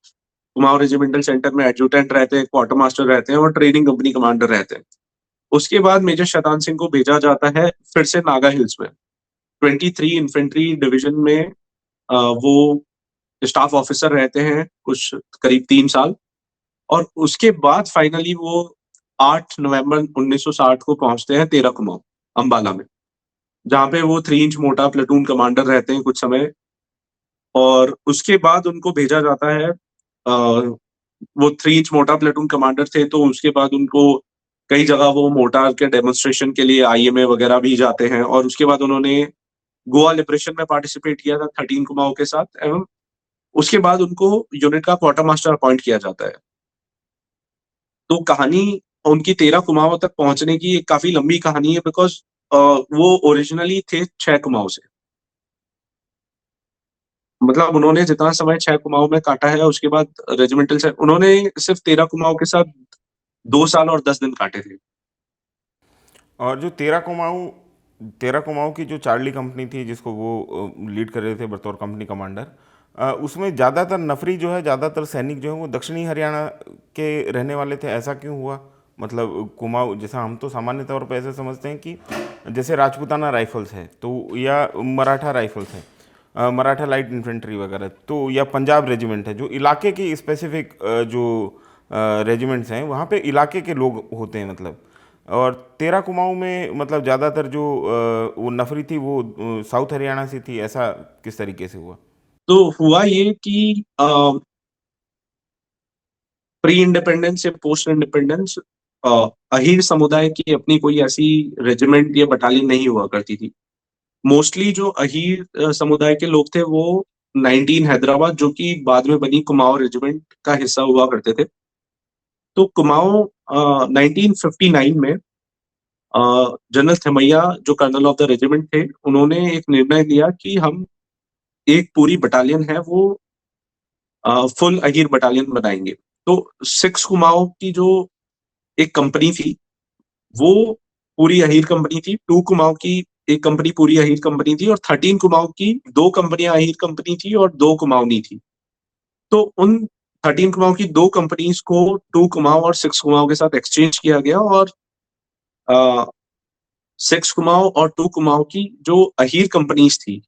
कुमाऊं रेजिमेंटल सेंटर में एडजुटेंट रहते हैं, क्वार्टर मास्टर रहते हैं और ट्रेनिंग कंपनी कमांडर रहते हैं। उसके बाद मेजर शैतान सिंह को भेजा जाता है फिर से नागा हिल्स में 23 इन्फेंट्री डिवीजन में। वो स्टाफ ऑफिसर रहते हैं कुछ करीब 3 साल, और उसके बाद फाइनली वो 8 नवंबर 1960 को पहुंचते हैं तेरह कुमाऊं अंबाला में, जहां पे वो 3 इंच मोटा प्लेटून कमांडर रहते हैं कुछ समय। और उसके बाद उनको भेजा जाता है वो 3 इंच मोटा प्लेटून कमांडर थे, तो उसके बाद उनको कई जगह वो मोटार के डेमोन्स्ट्रेशन के लिए आईएमए वगैरह भी जाते हैं। और उसके बाद उन्होंने गोवा लिबरेशन में पार्टिसिपेट किया था 13 कुमाऊं के साथ, एवं उसके बाद उनको यूनिट का क्वार्टर मास्टर अपॉइंट किया जाता है। तो कहानी उनकी 13 कुमाऊं तक पहुंचने की एक काफी लंबी कहानी है, बिकॉज वो ओरिजिनली थे 6 कुमाऊं से। मतलब उन्होंने जितना समय 6 कुमाऊं में काटा है उसके बाद रेजिमेंटल से उन्होंने सिर्फ 13 कुमाऊं के साथ 2 साल और 10 दिन काटे थे। और जो तेरह कुमाऊं की जो चार्ली कंपनी थी जिसको वो लीड कर रहे थे बतौर कंपनी कमांडर, उसमें ज़्यादातर नफरी जो है, ज़्यादातर सैनिक जो है वो दक्षिणी हरियाणा के रहने वाले थे। ऐसा क्यों हुआ? मतलब कुमाऊं, जैसा हम तो सामान्य तौर पर ऐसे समझते हैं कि जैसे राजपूताना राइफल्स है तो, या मराठा राइफल्स है, मराठा लाइट इन्फेंट्री वगैरह, तो या पंजाब रेजिमेंट है, जो इलाके की स्पेसिफिक जो रेजिमेंट्स हैं वहाँ पे इलाके के लोग होते हैं मतलब। और तेरह कुमाऊं में मतलब ज़्यादातर जो वो नफरी थी वो साउथ हरियाणा से थी। ऐसा किस तरीके से हुआ? तो हुआ ये कि प्री इंडिपेंडेंस या पोस्ट इंडिपेंडेंस अहीर समुदाय की अपनी कोई ऐसी रेजिमेंट या बटालियन नहीं हुआ करती थी। मोस्टली जो अहीर समुदाय के लोग थे वो 19 हैदराबाद, जो कि बाद में बनी कुमाऊं रेजिमेंट का हिस्सा हुआ करते थे। तो कुमाऊं 1959 में जनरल थिमैया जो कर्नल ऑफ द रेजिमेंट थे, उन्होंने एक निर्णय लिया कि हम एक पूरी बटालियन है वो फुल अहीर बटालियन बनाएंगे। तो सिक्स कुमाऊं की जो एक कंपनी थी वो पूरी अहीर कंपनी थी। टू कुमाऊं की एक कंपनी पूरी अहीर कंपनी थी, और 13 कुमाऊं की दो कंपनियां अहीर कंपनी थी और दो कुमाऊनी थी। तो उन 13 कुमाऊं की दो कंपनीज को टू कुमाऊं और सिक्स कुमाऊं के साथ एक्सचेंज किया गया, और सिक्स कुमाऊं और टू कुमाऊं की जो अहीर कंपनीज थी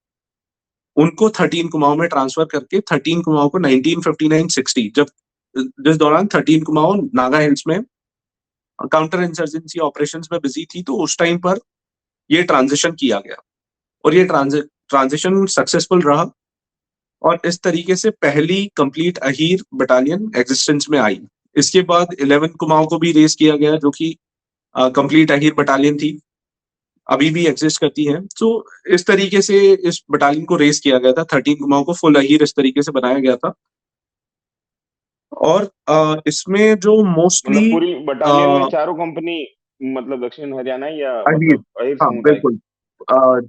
उनको 13 कुमाऊं में ट्रांसफर करके 13 कुमाऊं को 1959-60, जब जिस दौरान 13 कुमाऊं नागा हिल्स में काउंटर इंसर्जेंसी ऑपरेशंस में बिजी थी, तो उस टाइम पर ये ट्रांजिशन किया गया और ये ट्रांजिशन सक्सेसफुल रहा। और इस तरीके से पहली कंप्लीट अहीर बटालियन एग्जिस्टेंस में आई। इसके बाद 11 कुमाऊं को भी रेस किया गया, जो कि कंप्लीट अहीर बटालियन थी, अभी भी एग्जिस्ट करती है। तो इस तरीके से इस बटालियन को रेस किया गया था, 13 कुमाऊं को फुल अहीर इस तरीके से बनाया गया था। और इसमें जो मतलब मोस्टली पूरी बटालियन में चारों कंपनी मतलब दक्षिण हरियाणा या अहीर, मतलब अहिर हाँ समुदाय बिल्कुल, की?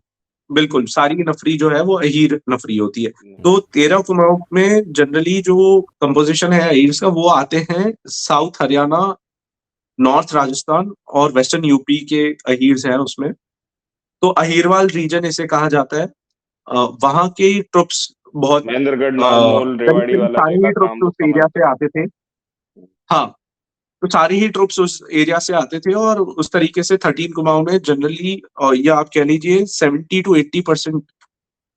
बिल्कुल सारी नफरी जो है वो अहीर नफरी होती है। हम्म। तो 13 कुमाऊं में जनरली जो कंपोजिशन है अहीर का, वो आते हैं साउथ हरियाणा, नॉर्थ राजस्थान और वेस्टर्न यूपी के अहीर्स हैं उसमें। तो अहीरवाल रीजन इसे कहा जाता है। वहां के ट्रुप्स बहुत महेंद्रगढ़, नारनौल, करीब रेवाड़ी करीब वाला जो सारे ही इलाका हम ट्रुप्स लोग उस एरिया समझते से आते थे। हाँ, तो सारे ही ट्रुप्स उस एरिया से आते थे, और उस तरीके से 13 कुमाऊं में जनरली, या आप कह लीजिए 70 to 80%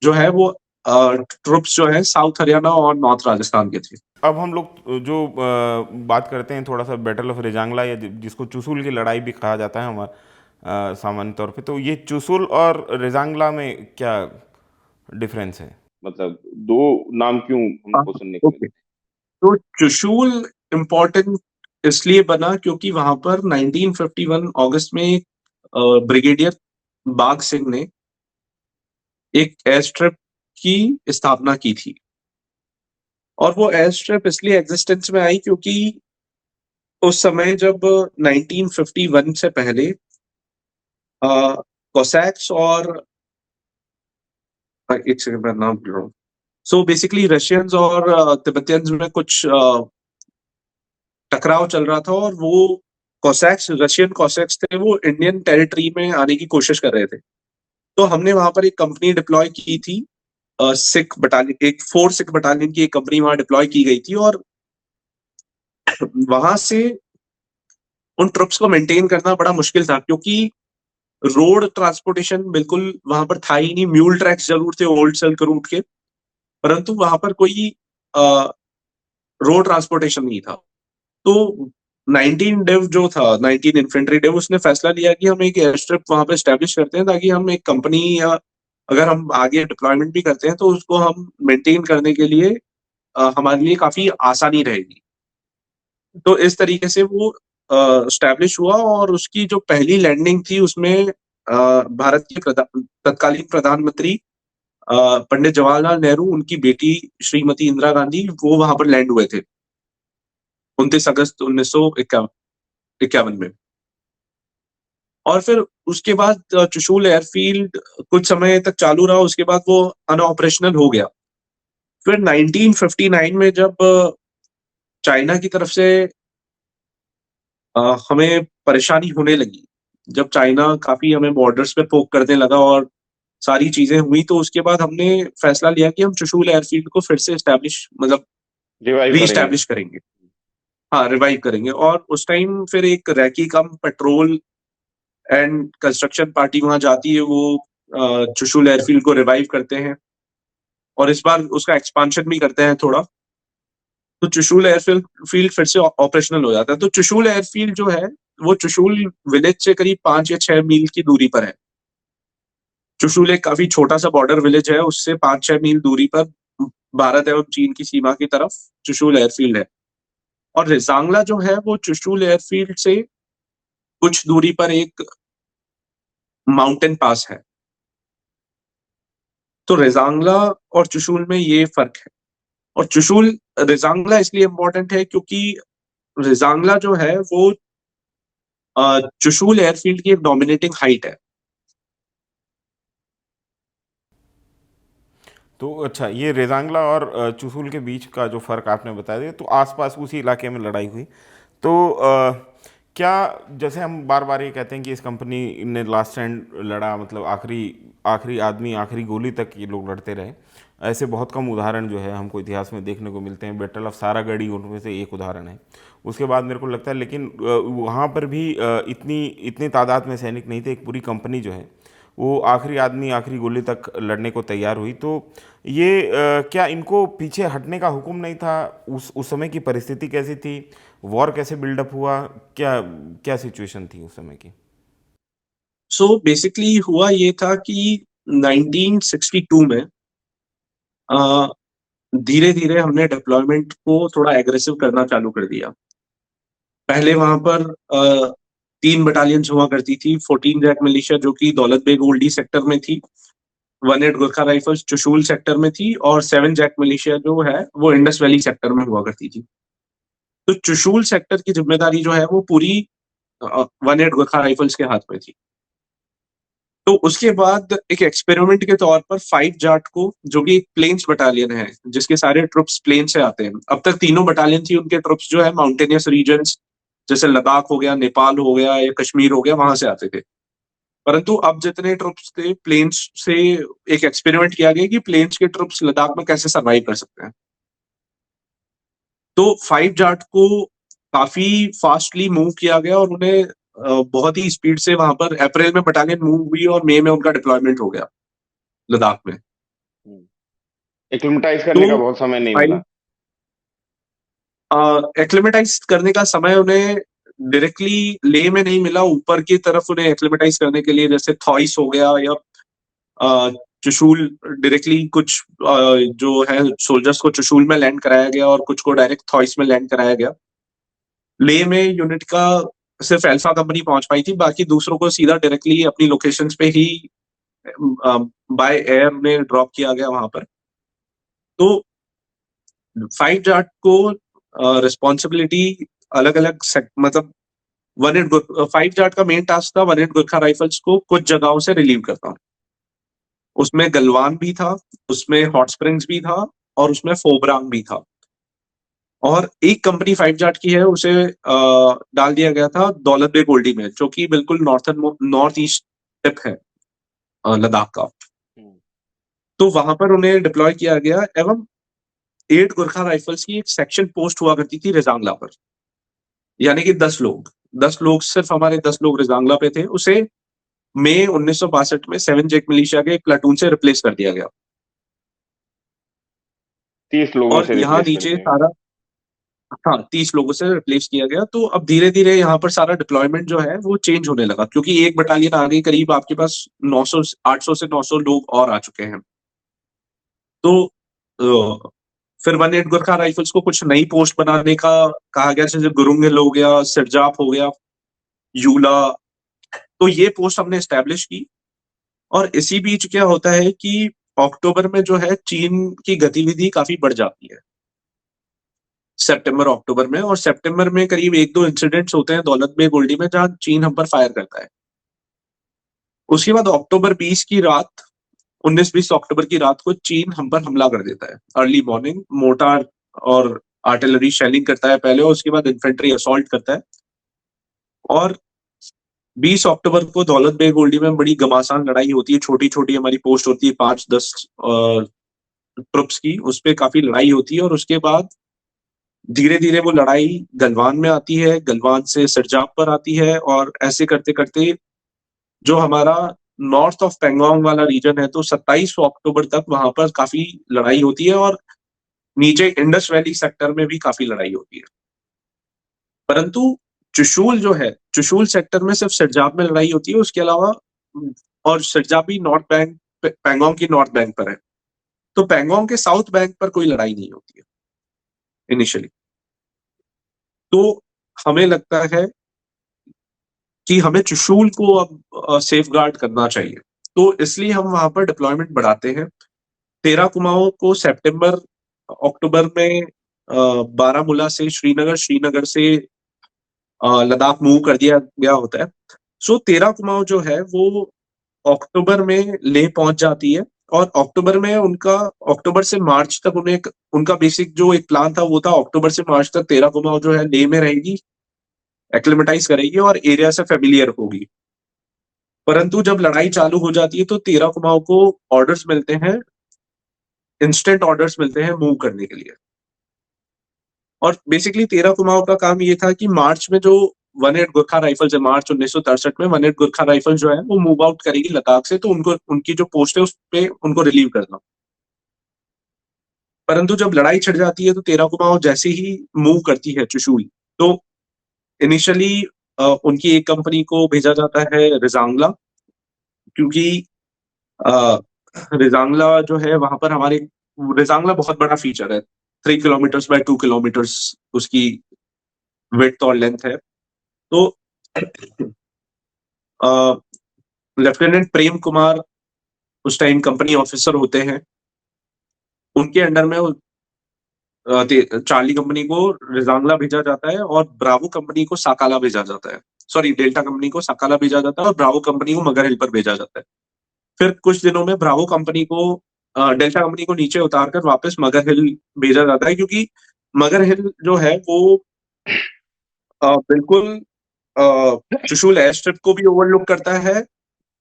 जो है वो ट्रुप्स जो है साउथ हरियाणा और नॉर्थ राजस्थान के थे। हैं। अब हम लोग जो बात करते हैं थोड़ा सा बैटल ऑफ रेजांगला, या जिसको चुसुल की लड़ाई भी कहा जाता है हमारे सामान्य तौर पे, तो ये चुसुल और रेजांगला में क्या डिफरेंस है? मतलब दो नाम क्यों हमको सुनने को ओके, मिलते तो चुशूल इम्पोर्टेंट इसलिए बना क्योंकि वहां पर 1951 अगस्त में एक ब्रिगेडियर बाग सिंह ने एक एयर स्ट्रिप की स्थापना की थी। और वो एयर स्ट्रिप इसलिए एग्जिस्टेंस में आई क्योंकि उस समय जब 1951 से पहले कोसैक्स और एक सेकंड मैं नाम भूल रहा हूँ। सो बेसिकली रशियंस और तिब्बतियंस में कुछ टकराव चल रहा था, और वो कोसैक्स, रशियन कोसैक्स थे, वो इंडियन टेरिटरी में आने की कोशिश कर रहे थे। तो हमने वहां पर एक कंपनी डिप्लॉय की थी, सिख बटालियन, एक 4 सिख बटालियन की एक कंपनी वहां डिप्लॉय की गई थी। और वहां से उन ट्रुप्स को मेंटेन करना बड़ा मुश्किल था, क्योंकि रोड ट्रांसपोर्टेशन बिल्कुल वहां पर था ही नहीं। म्यूल ट्रैक्स जरूर थे ओल्ड सिल्क रूट के, परंतु वहां पर कोई रोड ट्रांसपोर्टेशन नहीं था। तो 19 डिव जो था, 19 इन्फेंट्री डिव, उसने फैसला लिया कि हम एक एयर स्ट्रिप वहां पे स्टैब्लिश करते हैं, ताकि हम एक कंपनी या अगर हम आगे डिप्लॉयमेंट भी करते हैं तो उसको हम मेंटेन करने के लिए हमारे लिए काफी आसानी रहेगी। तो इस तरीके से वो स्टैब्लिश हुआ, और उसकी जो पहली लैंडिंग थी उसमें भारत के तत्कालीन प्रधानमंत्री पंडित जवाहरलाल नेहरू, उनकी बेटी श्रीमती इंदिरा गांधी, वो वहां पर लैंड हुए थे 29 अगस्त 1951 में। और फिर उसके बाद चुशूल एयरफील्ड कुछ समय तक चालू रहा, उसके बाद वो अनऑपरेशनल हो गया। फिर 1959 में जब चाइना की तरफ से हमें परेशानी होने लगी, जब चाइना काफी हमें बॉर्डर्स पे पोक करने लगा और सारी चीजें हुई, तो उसके बाद हमने फैसला लिया कि हम चुशूल एयरफील्ड को फिर से एस्टैब्लिश, मतलब रिवाइव री करेंगे। एस्टैब्लिश करेंगे। हाँ, रिवाइव करेंगे। और उस टाइम फिर एक recce come petrol and construction party वहां जाती है, वो चुशूल एयरफील्ड को रिवाइव करते हैं, और इस बार उसका एक्सपांशन भी करते हैं थोड़ा। तो चुशूल एयरफील्ड फील्ड फिर से ऑपरेशनल हो जाता है। तो चुशूल एयरफील्ड जो है, वो चुशूल विलेज से करीब 5 या 6 मील की दूरी पर है। चुशूल एक काफी छोटा सा बॉर्डर विलेज है, उससे 5-6 मील दूरी पर भारत एवं चीन की सीमा की तरफ चुशूल एयरफील्ड है। और रिजांगला जो है वो चुशूल एयरफील्ड से कुछ दूरी पर एक माउंटेन पास है। तो रेजांगला और चुशूल में ये फर्क है। और चुशूल, रेजांगला इसलिए इंपॉर्टेंट है क्योंकि रेजांगला जो है वो चुशूल एयरफील्ड की एक डोमिनेटिंग हाइट है। तो अच्छा, ये रेजांगला और चुशूल के बीच का जो फ़र्क आपने बता दिया, तो आसपास उसी इलाके में लड़ाई हुई। तो क्या, जैसे हम बार बार ये कहते हैं कि इस कंपनी ने लास्ट स्टैंड लड़ा, मतलब आखिरी आखिरी आदमी, आखिरी गोली तक ये लोग लड़ते रहे, ऐसे बहुत कम उदाहरण जो है हमको इतिहास में देखने को मिलते हैं। बैटल ऑफ सारागढ़ी उनमें से एक उदाहरण है। उसके बाद मेरे को लगता है, लेकिन वहाँ पर भी इतनी इतनी तादाद में सैनिक नहीं थे। एक पूरी कंपनी जो है वो आखिरी आदमी, आखिरी गोली तक लड़ने को तैयार हुई। तो ये क्या इनको पीछे हटने का हुक्म नहीं था? उस समय की परिस्थिति कैसी थी? वॉर कैसे बिल्डअप हुआ? क्या क्या सिचुएशन थी उस समय की? सो बेसिकली हुआ ये था कि 1962 में धीरे धीरे हमने डिप्लॉयमेंट को थोड़ा एग्रेसिव करना चालू कर दिया। पहले वहां पर 3 बटालियंस हुआ करती थी। 14 जैक मिलिशिया जो कि दौलत बेग ओल्डी सेक्टर में थी, 1-8 गोरखा राइफल्स चुशूल सेक्टर में थी, और 7 जैक मिलिशिया जो है वो इंडस वैली सेक्टर में हुआ करती थी। तो चुशूल सेक्टर की जिम्मेदारी जो है वो पूरी 1-8 गोरखा राइफल्स के हाथ में थी। तो उसके बाद एक एक्सपेरिमेंट के तौर पर 5 जाट को, जो कि एक प्लेन्स बटालियन है जिसके सारे ट्रुप्स प्लेन से आते हैं, अब तक तीनों बटालियन थी, उनके ट्रुप्स जो है माउंटेनियस रीजन्स जैसे लद्दाख हो गया, नेपाल हो गया या कश्मीर हो गया, वहां से आते थे। परंतु अब जितने ट्रुप्स थे प्लेन्स से, एक एक्सपेरिमेंट किया गया कि प्लेन्स के ट्रुप्स लद्दाख में कैसे सर्वाइव कर सकते हैं। तो 5 जाट को काफी फास्टली मूव किया गया, और उन्हें बहुत ही स्पीड से वहां पर अप्रैल में बटालियन मूव हुई, और मई में उनका डिप्लॉयमेंट हो गया लद्दाख में। एक्लिमेटाइज तो करने का बहुत समय नहीं मिला। फाइव एक्लिमेटाइज करने का समय उन्हें डायरेक्टली ले में नहीं मिला, ऊपर की तरफ उन्हें एक्लिमेटाइज करने के लिए, जैसे थॉइस हो गया या चुशूल डायरेक्टली कुछ जो है सोल्जर्स को चुशूल में लैंड कराया गया और कुछ को डायरेक्ट थॉइस में लैंड कराया गया। ले में यूनिट का सिर्फ अल्फा कंपनी पहुंच पाई थी, बाकी दूसरों को सीधा डायरेक्टली अपनी लोकेशंस पे ही बाय एयर में ड्रॉप किया गया वहां पर। तो 5 जाट को रिस्पॉन्सिबिलिटी अलग अलग मतलब 5 जाट का मेन टास्क था 1 गुरखा राइफल्स को कुछ जगहों से रिलीव करना। उसमें गलवान भी था, उसमें हॉट स्प्रिंग्स भी था और उसमें फोबरांग भी था। और एक कंपनी 5 जाट की है उसे डाल दिया गया था दौलत बेग ओल्डी में, जो कि बिल्कुल नॉर्थ ईस्ट टिप है लद्दाख का। तो वहां पर उन्हें डिप्लॉय किया गया एवं 8 गुरखा राइफल्स की एक सेक्शन पोस्ट हुआ करती थी रिजांगला पर, यानी कि 10 लोग सिर्फ हमारे 10 लोग रिजांगला पे थे। उसे मई 1962 में 7 जेक मिलिशिया के एक प्लाटून से रिप्लेस कर दिया गया 30 लोगों और से यहाँ रिप्लेस कर नीचे दिया। सारा, हाँ 30 लोगों से रिप्लेस किया गया। तो अब धीरे धीरे यहाँ पर सारा डिप्लॉयमेंट जो है वो चेंज होने लगा, क्योंकि एक बटालियन आ गई, करीब आपके पास 800 से 900 लोग और आ चुके हैं। तो फिर 1 गुरखा राइफल्स को कुछ नई पोस्ट बनाने का कहा गया, जैसे गुरुंग हिल हो गया, सिरजाप हो गया, यूला। तो ये पोस्ट हमने एस्टेब्लिश की। और इसी बीच क्या होता है कि अक्टूबर में जो है चीन की गतिविधि काफी बढ़ जाती है सितंबर अक्टूबर में, और सितंबर में करीब 1-2 इंसिडेंट्स होते हैं दौलत बेग ओल्डी में जहां चीन हम पर फायर करता है। उसके बाद अक्टूबर 20 की रात, 19-20 अक्टूबर की रात को चीन हम पर हमला कर देता है। अर्ली मॉर्निंग मोर्टार और आर्टिलरी शेलिंग करता है पहले, और उसके बाद इन्फेंट्री असॉल्ट करता है। और 20 अक्टूबर को दौलत बेग ओल्डी में बड़ी घमासान लड़ाई होती है। छोटी छोटी हमारी पोस्ट होती है 5-10 ट्रुप्स की, उस पर काफी लड़ाई होती है। और उसके बाद धीरे धीरे वो लड़ाई गलवान में आती है, गलवान से सिरजाप पर आती है, और ऐसे करते करते जो हमारा नॉर्थ ऑफ पेंगोंग वाला रीजन है, तो 27 अक्टूबर तक वहां पर काफी लड़ाई होती है। और नीचे इंडस वैली सेक्टर में भी काफी लड़ाई होती है। परंतु चुशूल जो है, चुशूल सेक्टर में सिर्फ सिरजाप में लड़ाई होती है, उसके अलावा और सिरजाप भी नॉर्थ बैंक, पेंगोंग की नॉर्थ बैंक पर है। तो पेंगोंग के साउथ बैंक पर कोई लड़ाई नहीं होती है इनिशियली। तो हमें लगता है कि हमें चुशूल को अब सेफ गार्ड करना चाहिए, तो इसलिए हम वहां पर डिप्लॉयमेंट बढ़ाते हैं। 13 कुमाऊं को सितंबर अक्टूबर में बारामूला से श्रीनगर, श्रीनगर से लद्दाख मूव कर दिया गया होता है। सो 13 कुमाऊं जो है वो अक्टूबर में ले पहुंच जाती है। और अक्टूबर में उनका, अक्टूबर से मार्च तक उन्हें उनका बेसिक जो एक प्लान था वो था अक्टूबर से मार्च तक 13 कुमाऊं जो है ले में रहेगी, एक्लिमेटाइज करेगी और एरिया से फेमिलियर होगी। परंतु जब लड़ाई चालू हो जाती है तो 13 कुमाऊं को ऑर्डर्स मिलते हैं, इंस्टेंट ऑर्डर्स मिलते हैं मूव करने के लिए। और बेसिकली 13 कुमाऊं का काम ये था कि मार्च में जो 1 गुरखा राइफल्स है, मार्च 1963 में 1 गुरखा राइफल जो है वो मूव आउट करेगी लद्दाख से, तो उनको उनकी जो पोस्ट है उस पे उनको रिलीव करना। परंतु जब लड़ाई छिड़ जाती है तो 13 कुमाऊं जैसे ही मूव करती है चुशूल, तो इनिशियली उनकी एक कंपनी को भेजा जाता है रिजांगला, क्योंकि रिजांगला जो है वहां पर हमारे, रिजांगला बहुत बड़ा फीचर है, 3 किलोमीटर बाय 2 किलोमीटर उसकी विड्थ और लेंथ है। तो लेफ्टिनेंट प्रेम कुमार उस टाइम कंपनी ऑफिसर होते हैं, उनके अंडर में चार्ली कंपनी को रिजांगला भेजा जाता है और ब्रावो कंपनी को साकाला भेजा जाता है। सॉरी, डेल्टा कंपनी को साकाला भेजा जाता है और ब्रावो कंपनी को मगर हिल पर भेजा जाता है। फिर कुछ दिनों में ब्रावो कंपनी को, डेल्टा कंपनी को नीचे उतारकर वापस मगर हिल भेजा जाता है, क्योंकि मगर हिल जो है वो बिल्कुल चुशूल एयर स्ट्रिप को भी ओवरलुक करता है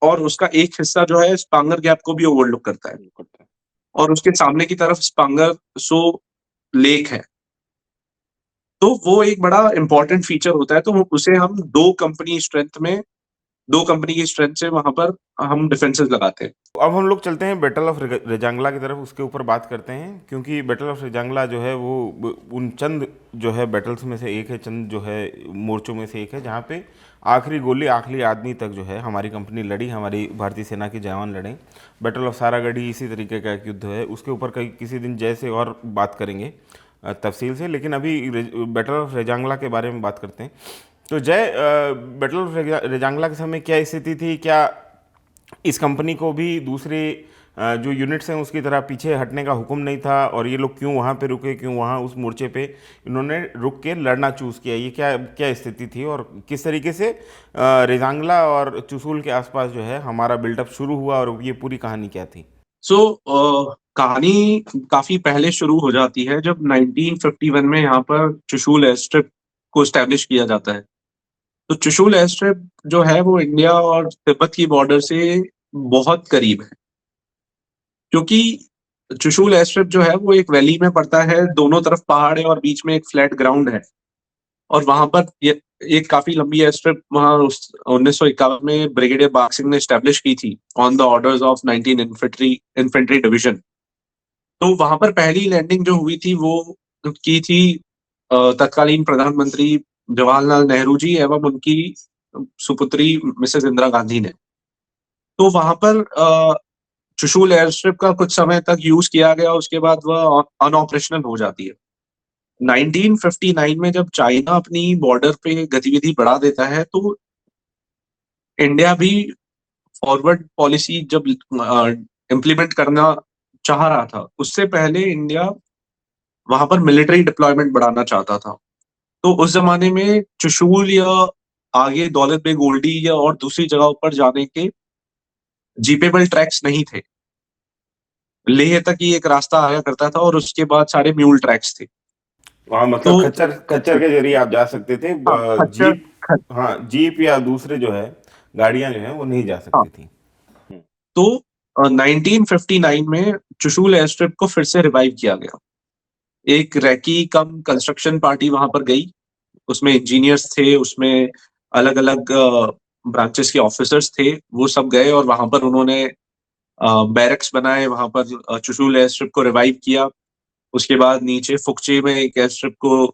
और उसका एक हिस्सा जो है स्पांगर गैप को भी ओवरलुक करता है, और उसके सामने की तरफ स्पांगर सो लेक है। तो वो एक बड़ा इंपॉर्टेंट फीचर होता है। तो उसे हम दो कंपनी की स्ट्रेंथ से वहां पर हम डिफेंसेस लगाते हैं। अब हम लोग चलते हैं बैटल ऑफ रेजांगला की तरफ, उसके ऊपर बात करते हैं, क्योंकि बैटल ऑफ रेजांगला जो है वो उन चंद जो है बैटल्स में से एक है, चंद जो है मोर्चों में से एक है जहाँ पे आखिरी गोली आखिरी आदमी तक जो है हमारी कंपनी लड़ी, हमारी भारतीय सेना के जवान लड़े। बैटल ऑफ सारागढ़ी इसी तरीके का एक युद्ध है, उसके ऊपर कई किसी दिन जैसे और बात करेंगे तफसील से, लेकिन अभी बैटल ऑफ रेजांगला के बारे में बात करते हैं। तो जय, बैटल ऑफ रेजांगला के समय क्या स्थिति थी? क्या इस कंपनी को भी दूसरे जो यूनिट्स हैं उसकी तरह पीछे हटने का हुक्म नहीं था, और ये लोग क्यों वहाँ पे रुके, क्यों वहाँ उस मोर्चे पे इन्होंने रुक के लड़ना चूज़ किया? ये क्या क्या स्थिति थी, और किस तरीके से रेजांगला और चुशूल के आसपास जो है हमारा बिल्डअप शुरू हुआ, और ये पूरी कहानी क्या थी? सो कहानी काफी पहले शुरू हो जाती है, जब 1951 में यहाँ पर चुशूल एयर स्ट्रिप को स्टैब्लिश किया जाता है। तो चुशूल एयर स्ट्रिप जो है वो इंडिया और तिब्बत की बॉर्डर से बहुत करीब है, क्योंकि चुशूल एयर स्ट्रिप जो है वो एक वैली में पड़ता है, दोनों तरफ पहाड़ है और बीच में एक फ्लैट ग्राउंड है। और वहां पर ये एक काफी लंबी एयर स्ट्रिप वहां 1951 में ब्रिगेडियर बाग सिंह ने स्टैब्लिश की थी on the orders of 19 infantry division. तो वहां पर पहली लैंडिंग जो हुई थी वो की थी तत्कालीन प्रधानमंत्री जवाहरलाल नेहरू जी एवं उनकी सुपुत्री मिसेस इंदिरा गांधी ने। तो वहां पर चुशूल एयर स्ट्रिप का कुछ समय तक यूज किया गया, उसके बाद वह अनऑपरेशनल हो जाती है। 1959 में जब चाइना अपनी बॉर्डर पे गतिविधि बढ़ा देता है, तो इंडिया भी फॉरवर्ड पॉलिसी जब इम्प्लीमेंट करना चाह रहा था, उससे पहले इंडिया वहां पर मिलिट्री डिप्लॉयमेंट बढ़ाना चाहता था। तो उस जमाने में चुशूल या आगे दौलत बेग ओल्डी या और दूसरी जगहों पर जाने के जीपेबल ट्रैक्स नहीं थे। लेह तक ही एक रास्ता आया करता था और उसके बाद सारे म्यूल ट्रैक्स थे। वहाँ तो मतलब खच्चर खच्चर के जरिए आप जा सकते थे, हाँ, खच्चर। जीप, हाँ जीप या दूसरे जो है गाड़ियां जो है वो नहीं जा हाँ, सकती थी। तो 1959 में चुशूल एयर स्ट्रिप को फिर से रिवाइव किया गया। एक रैकी कम कंस्ट्रक्शन पार्टी वहां पर गई, उसमें इंजीनियर्स थे, उसमें अलग अलग ब्रांचेस के ऑफिसर्स थे, वो सब गए और वहां पर उन्होंने बैरक्स बनाए, वहां पर चुशूल एयर स्ट्रिप को रिवाइव किया। उसके बाद नीचे फुकचे में एक एयर स्ट्रिप को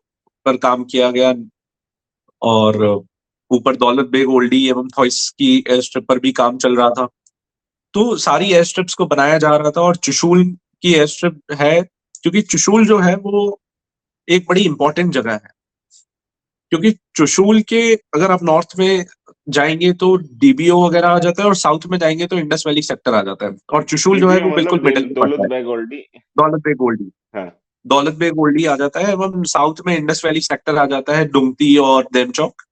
पर काम किया गया, और ऊपर दौलत बेग ओल्डी एवं थॉइस की एयर स्ट्रिप पर भी काम चल रहा था। तो सारी एयर स्ट्रिप्स को बनाया जा रहा था, और चुशूल की एयर स्ट्रिप है, क्योंकि चुशूल जो है वो एक बड़ी इंपॉर्टेंट जगह है। क्योंकि चुशूल के अगर आप नॉर्थ में जाएंगे तो डीबीओ वगैरह आ जाता है, और साउथ में जाएंगे तो इंडस वैली सेक्टर आ जाता है, और चुशूल जो है डीपीओ वो बिल्कुल मतलब मिडिल में दौलत पड़ता है। बेग ओल्डी। दौलत बेग ओल्डी, हाँ। दौलत बेग ओल्डी आ जाता है, एवं साउथ में इंडस वैली सेक्टर आ जाता है, डुमती और देमचौक।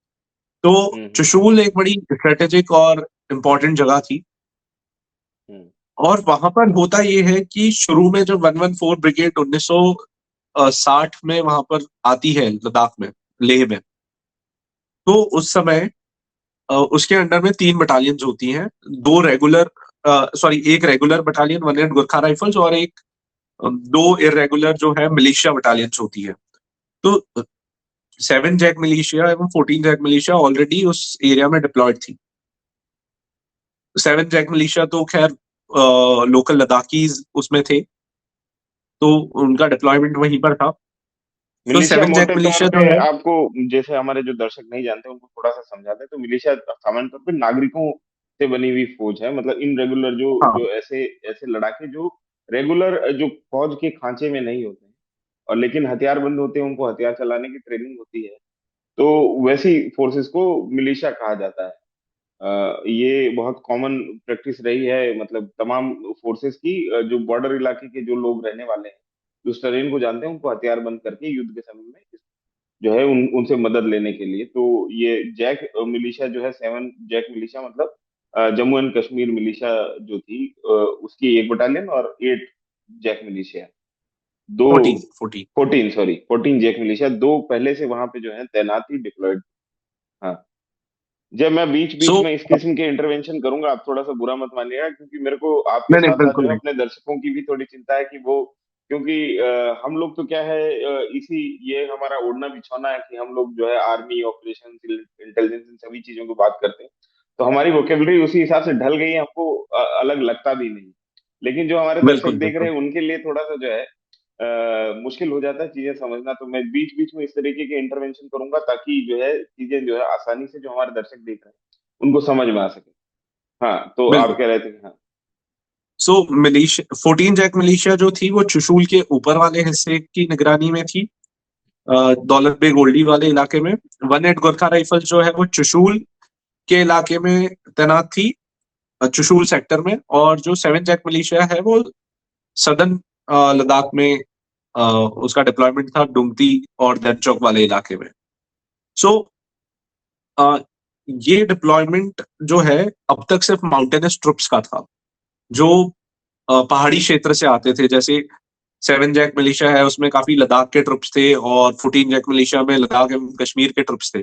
तो हम्म। चुशूल एक बड़ी स्ट्रेटेजिक और इम्पोर्टेंट जगह थी। हम्म। और वहां पर होता ये है कि शुरू में जब 114 ब्रिगेड 1960 में वहां पर आती है लद्दाख में, लेह में, तो उस समय उसके अंडर में 3 बटालियंस होती हैं। दो रेगुलर, सॉरी, एक रेगुलर बटालियन 100 गुरखा राइफल्स, और एक दो इरेगुलर जो है मिलिशिया बटालियंस होती है। तो 7 जैक मिलिशिया एवं 14 जैक मिलिशिया ऑलरेडी उस एरिया में डिप्लॉयड थी। 7 जैक मिलिशिया तो खैर लोकल लद्दाखीज उसमें थे, तो उनका डिप्लॉयमेंट वहीं पर था। तो मिलिशिया 7 जैक मोटे तौर मिलिशिया पे जो है, आपको, जैसे हमारे जो दर्शक नहीं जानते उनको थोड़ा सा समझा दें, तो मिलिशिया सामान्य तौर पे नागरिकों से बनी हुई फौज है, मतलब इनरेगुलर जो हाँ, जो ऐसे ऐसे लड़ाके जो रेगुलर जो फौज के खांचे में नहीं होते हैं, और लेकिन हथियारबंद होते हैं, उनको हथियार चलाने की ट्रेनिंग होती है, तो वैसी फोर्सेस को मिलिशिया कहा जाता है। ये बहुत कॉमन प्रैक्टिस रही है, मतलब तमाम फोर्सेस की, जो बॉर्डर इलाके के जो लोग रहने वाले हैं, जो उस टेरेन को जानते हैं, उनको हथियार बंद करके युद्ध के समय में जो है उनसे मदद लेने के लिए। तो ये जैक मिलिशिया जो है, 7 जैक मिलिशिया मतलब जम्मू एंड कश्मीर मिलिशिया जो थी, उसकी एक बटालियन, और 8 जैक मिलिशिया, दो 14 14। 14 जैक मिलिशिया, दो पहले से वहां पे जो है तैनात थी, डिप्लॉयड। हाँ। जब मैं बीच सो बीच में इस किस्म के इंटरवेंशन करूंगा, आप थोड़ा सा बुरा मत मानिएगा, क्योंकि मेरे को आपके नहीं नहीं, साथ साथ जो बिल्कुल है नहीं। अपने दर्शकों की भी थोड़ी चिंता है कि वो, क्योंकि हम लोग तो क्या है, इसी, ये हमारा ओढ़ना बिछौना है कि हम लोग जो है आर्मी ऑपरेशन इंटेलिजेंस इन सभी चीजों की बात करते हैं, तो हमारी वोकेबलरी उसी हिसाब से ढल गई है, हमको अलग लगता भी नहीं। लेकिन जो हमारे दर्शक बिल्कुल देख रहे बिल्कुल। हैं उनके लिए थोड़ा सा जो है मुश्किल हो जाता है चीजें समझना। तो मैं बीच बीच में इस तरीके के इंटरवेंशन करूंगा ताकि जो है चीजें जो है आसानी से जो हमारे दर्शक देख रहे हैं उनको समझ में आ सके। हाँ, तो आप बिल्कुल। कह रहे थे कि हाँ। सो मिलिशिया 14 जैक मिलिशिया जो थी वो चुशूल के ऊपर वाले हिस्से की निगरानी में थी, दौलत बेग ओल्डी वाले इलाके में। वन एट गोरखा राइफल्स जो है वो चुशूल के इलाके में तैनात थी, चुशूल सेक्टर में। और जो सेवन जैक मिलिशिया है वो सदर्न लद्दाख में उसका डिप्लॉयमेंट था, डुंगती और देनचौक वाले इलाके में। सो ये डिप्लॉयमेंट जो है अब तक सिर्फ माउंटेनस ट्रुप्स का था, जो पहाड़ी क्षेत्र से आते थे। जैसे सेवन जैक मिलिशिया है उसमें काफी लद्दाख के ट्रुप्स थे, और 14 जैक मिलिशिया में लद्दाख एवं कश्मीर के ट्रुप्स थे।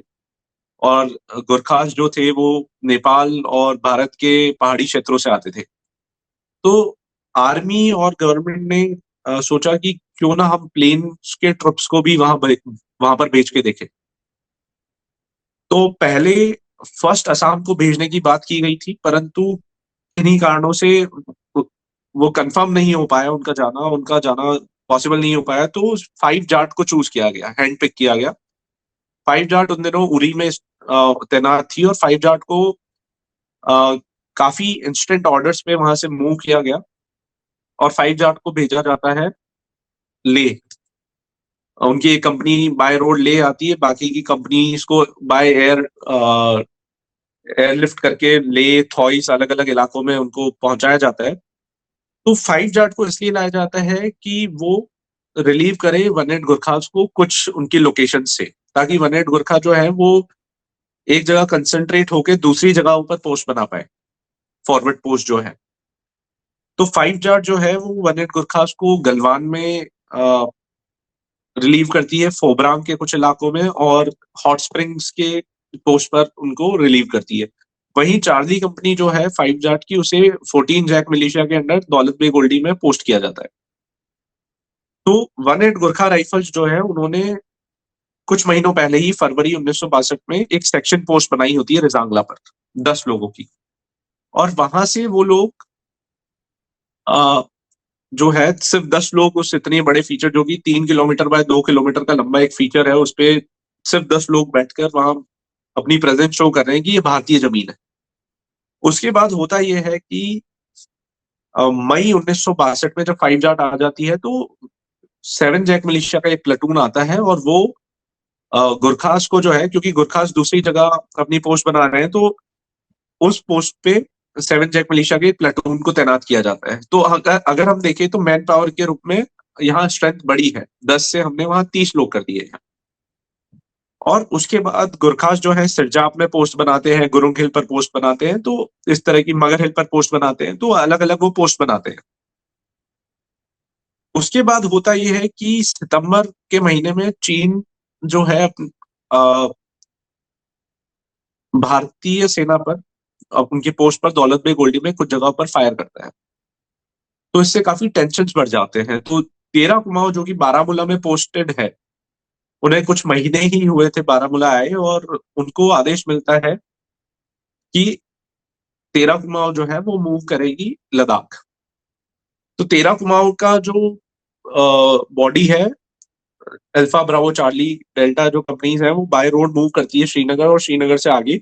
और गोरखास जो थे वो नेपाल और भारत के पहाड़ी क्षेत्रों से आते थे। तो आर्मी और गवर्नमेंट ने सोचा कि क्यों ना हम प्लेन्स के ट्रुप्स को भी वहां पर भेज के देखें। तो पहले फर्स्ट असम को भेजने की बात की गई थी, परंतु इन्हीं कारणों से वो कंफर्म नहीं हो पाया, उनका जाना पॉसिबल नहीं हो पाया। तो 5 जाट को चूज किया गया, हैंड पिक किया गया। 5 जाट उन दिनों उरी में तैनात थी, और 5 जाट को अ, काफी इंस्टेंट ऑर्डर्स पे वहां से मूव किया गया, और 5 जाट को भेजा जाता है ले। उनकी एक कंपनी बाय रोड ले आती है, बाकी की कंपनीज को बाय एयरलिफ्ट करके ले, थॉइस अलग अलग इलाकों में उनको पहुंचाया जाता है। तो 5 जाट को इसलिए लाया जाता है कि वो रिलीव करे वन एट गुरखास को कुछ उनकी लोकेशन से, ताकि वन एट गुरखा जो है वो एक जगह कंसंट्रेट होकर दूसरी जगहों पर पोस्ट बना पाए, फॉरवर्ड पोस्ट जो है। तो 5 जाट जो है वो वन एट गुरखास को गलवान में रिलीव करती है, फोबरांग के कुछ इलाकों में, और हॉट स्प्रिंग्स के पोस्ट पर उनको रिलीव करती है। वहीं चार्ली कंपनी जो है 5 जाट की, उसे 14 जैक मिलिशिया के अंडर दौलत बेग ओल्डी में पोस्ट किया जाता है। तो वन एट गोरखा राइफल्स जो है उन्होंने कुछ महीनों पहले ही फरवरी 1962 में एक सेक्शन पोस्ट बनाई होती है रिजांगला पर, 10 लोगों की। और वहां से वो लोग जो है सिर्फ 10 लोग उस इतने बड़े फीचर, जो कि 3 किलोमीटर बाय 2 किलोमीटर का लंबा एक फीचर है, उस पे सिर्फ 10 लोग बैठकर वहां अपनी प्रेजेंस शो कर रहे हैं कि ये भारतीय जमीन है। उसके बाद होता यह है कि मई 1962 में जब 5 जाट आ जाती है, तो 7 जैक मिलिशिया का एक प्लेटून आता है, और वो गुरखास को जो है, क्योंकि गुरखास दूसरी जगह अपनी पोस्ट बना रहे हैं, तो उस पोस्ट पे 7 जैक मिलिशिया के प्लेटून को तैनात किया जाता है। तो अगर हम देखें तो मैन पावर के रूप में यहाँ स्ट्रेंथ बड़ी है, 10 से हमने वहां 30 लोग कर दिए हैं। और उसके बाद गुरखास जो है सिरजाप में पोस्ट बनाते हैं, गुरुंग हिल पर पोस्ट बनाते हैं, तो इस तरह की मगर हिल पर पोस्ट बनाते हैं, तो अलग अलग वो पोस्ट बनाते हैं। उसके बाद होता यह है कि सितंबर के महीने में चीन जो है भारतीय सेना पर, उनकी पोस्ट पर दौलत बेग ओल्डी में कुछ जगहों पर फायर करता है। तो इससे काफी टेंशन बढ़ जाते हैं। तो 13 कुमाऊं जो कि बारामूला में पोस्टेड है, उन्हें कुछ महीने ही हुए थे बारामूला आए, और उनको आदेश मिलता है कि 13 कुमाऊं जो है वो मूव करेगी लद्दाख। तो 13 कुमाऊं का जो बॉडी है, अल्फा ब्रावो चार्ली डेल्टा जो कंपनीज है, वो बाय रोड मूव करती है श्रीनगर, और श्रीनगर से आगे।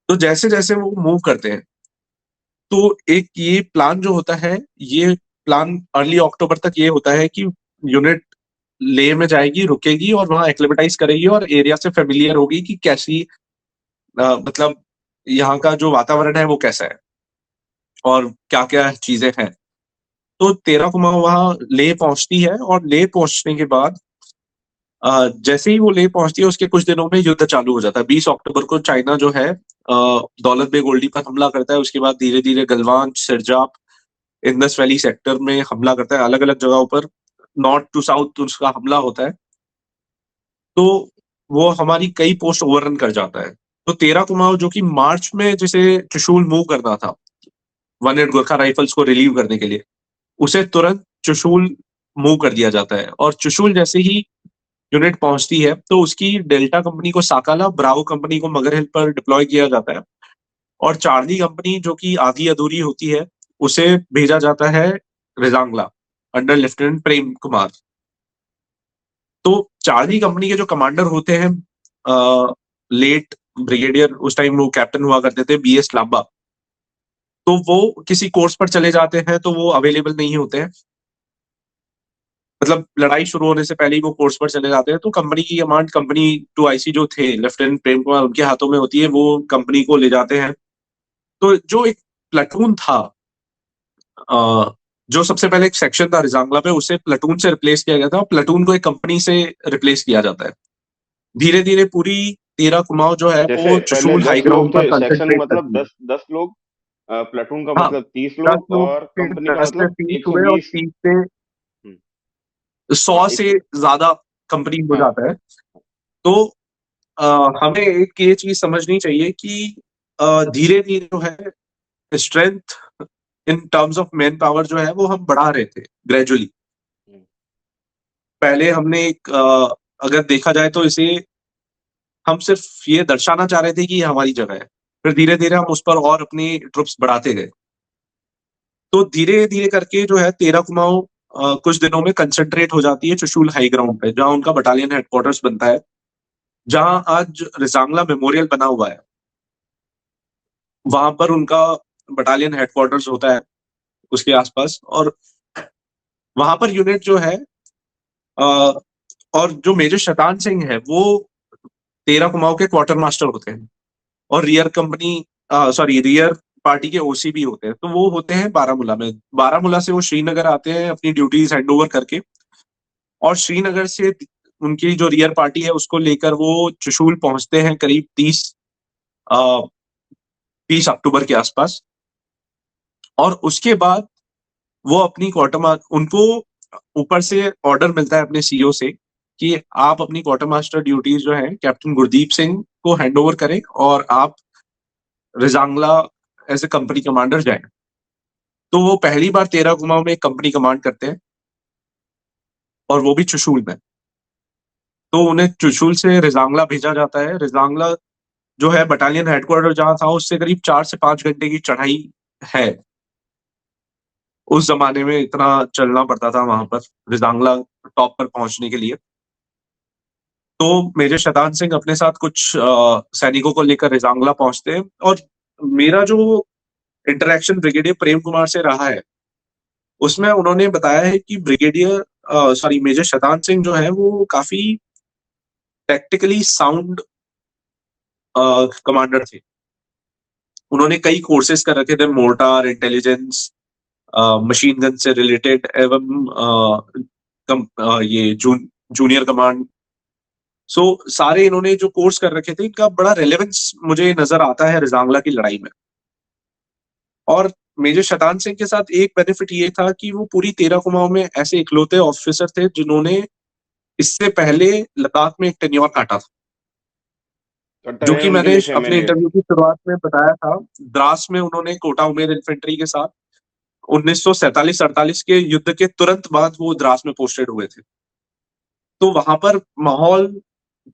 तो जैसे जैसे वो मूव करते हैं, तो एक ये प्लान जो होता है, ये प्लान अर्ली अक्टूबर तक ये होता है कि यूनिट ले में जाएगी, रुकेगी, और वहां एक्लिमेटाइज करेगी, और एरिया से फेमिलियर होगी कि कैसी मतलब यहाँ का जो वातावरण है वो कैसा है, और क्या क्या चीजें हैं। तो 13 कुमाऊं वहां ले पहुंचती है, और ले पहुंचने के बाद जैसे ही वो ले पहुंचती है, उसके कुछ दिनों में युद्ध चालू हो जाता है। 20 अक्टूबर को चाइना जो है दौलत बेग ओल्डी पर हमला करता है। उसके बाद धीरे धीरे गलवान, सिरजाप, इंडस वैली सेक्टर में हमला करता है, अलग अलग जगहों पर नॉर्थ टू साउथ उसका हमला होता है। तो वो हमारी कई पोस्ट ओवररन कर जाता है। तो 13 कुमाऊं जो कि मार्च में जिसे चुशूल मूव करना था वन एट गोरखा राइफल्स को रिलीव करने के लिए, उसे तुरंत चुशूल मूव कर दिया जाता है। और चुशूल जैसे ही यूनिट पहुंचती है, तो उसकी डेल्टा कंपनी को साकाला, ब्रावो कंपनी को मगर हिल पर डिप्लॉय किया जाता है, और चार्ली कंपनी जो कि आधी अधूरी होती है, उसे भेजा जाता है रिजांगला। Under lieutenant Prem Kumar. तो चार्ली कंपनी के जो कमांडर होते हैं, लेट ब्रिगेडियर, उस टाइम वो कैप्टन हुआ करते थे, बीएस लांबा, तो वो किसी कोर्स पर चले जाते हैं तो वो अवेलेबल नहीं होते हैं। मतलब लड़ाई शुरू होने से पहले ही वो कोर्स पर चले जाते हैं, तो कंपनी की कमांड, कंपनी 2 IC जो थे लेफ्टिनेंट प्रेम कुमार, उनके हाथों में होती है। वो कंपनी को ले जाते हैं। तो जो एक प्लाटून था, जो सबसे पहले एक सेक्शन था रिजांगला पे, उसे प्लाटून से रिप्लेस किया गया था। प्लाटून को एक कंपनी से रिप्लेस किया जाता है। धीरे धीरे पूरी 13 कुमाऊं जो है जैसे वो पहले चुशूल हाई 10 लोग ग्राउंड पर थे सेक्शन, कंसंट्रेट मतलब करती है। 10 10 लोग, प्लाटून का हाँ, मतलब 30 10 लोग, लोग और से कंपनी का 10 से मतलब 30 हुए, और 120। 30 से हम्म, 100 हाँ से ज्यादा कंपनी हो हाँ। जाता है। तो हमें एक ये चीज समझनी चाहिए कि धीरे धीरे जो है strength in terms of man power जो है वो हम बढ़ा रहे थे ग्रेजुअली। हम्म, पहले हमने एक अगर देखा जाए तो इसे हम सिर्फ ये दर्शाना चाह रहे थे कि ये हमारी जगह है। फिर धीरे धीरे हम उस पर और अपनी ट्रुप्स बढ़ाते गए। तो धीरे धीरे करके जो है 13 कुमाऊं कुछ दिनों में कंसंट्रेट हो जाती है चुशूल हाई ग्राउंड पे, जहां उनका बटालियन हेडक्वार्टर्स बनता है, जहां आज रिजांगला मेमोरियल बना हुआ है। वहां पर उनका बटालियन हेडक्वार्टर्स होता है उसके आसपास। और वहां पर यूनिट जो है अ, और जो मेजर शतान सिंह है वो 13 कुमाऊं के क्वार्टर मास्टर होते हैं, और rear company, sorry, rear party के ओसी भी होते हैं। तो वो होते हैं बारामूला में। बारामूला से वो श्रीनगर आते हैं अपनी ड्यूटीज हैंडओवर करके, और श्रीनगर से उनकी जो रियर पार्टी है उसको लेकर वो चुशूल पहुंचते हैं करीब 30 अक्टूबर के आसपास। और उसके बाद वो अपनी क्वार्टर, उनको ऊपर से ऑर्डर मिलता है अपने सीईओ से कि आप अपनी क्वार्टर मास्टर ड्यूटीज जो है कैप्टन गुरदीप सिंह को हैंडओवर करें, और आप Rezang La as a company commander जाएं। तो वो पहली बार 13 कुमाऊं में एक कंपनी कमांड करते हैं, और वो भी चुशूल में। तो उन्हें चुशूल से रिजांगला भेजा जाता है। रिजांगला जो है बटालियन हेडक्वार्टर जहां था, उससे करीब 4 से 5 घंटे की चढ़ाई है। उस जमाने में इतना चलना पड़ता था वहां पर रिजांगला टॉप पर पहुंचने के लिए। तो मेजर शतान सिंह अपने साथ कुछ सैनिकों को लेकर रिजांगला पहुंचते हैं। और मेरा जो इंटरेक्शन ब्रिगेडियर प्रेम कुमार से रहा है, उसमें उन्होंने बताया है कि ब्रिगेडियर, सॉरी, मेजर शतान सिंह जो है वो काफी टेक्टिकली साउंड कमांडर थे। उन्होंने कई कोर्सेज कर रखे थे, मोर्टार, इंटेलिजेंस, मशीन गन से रिलेटेड, एवं ये जूनियर कमांड। सो सारे इन्होंने जो कोर्स कर रखे थे, इनका बड़ा रेलेवेंस मुझे नजर आता है रिजांगला की लड़ाई में। और मेजर शतान सिंह के साथ एक बेनिफिट ये था कि वो पूरी 13 कुमाऊं में ऐसे इकलौते ऑफिसर थे जिन्होंने इससे पहले लद्दाख में एक टेन्योर काटा था। कट्टा जो है कि उनके मैंने लिए अपने फेमिलियर। इंटरव्यू की शुरुआत में बताया था। द्रास में उन्होंने कोटा उमेर इन्फेंट्री के साथ 1947-48 के युद्ध के तुरंत बाद वो द्रास में पोस्टेड हुए थे। तो वहां पर माहौल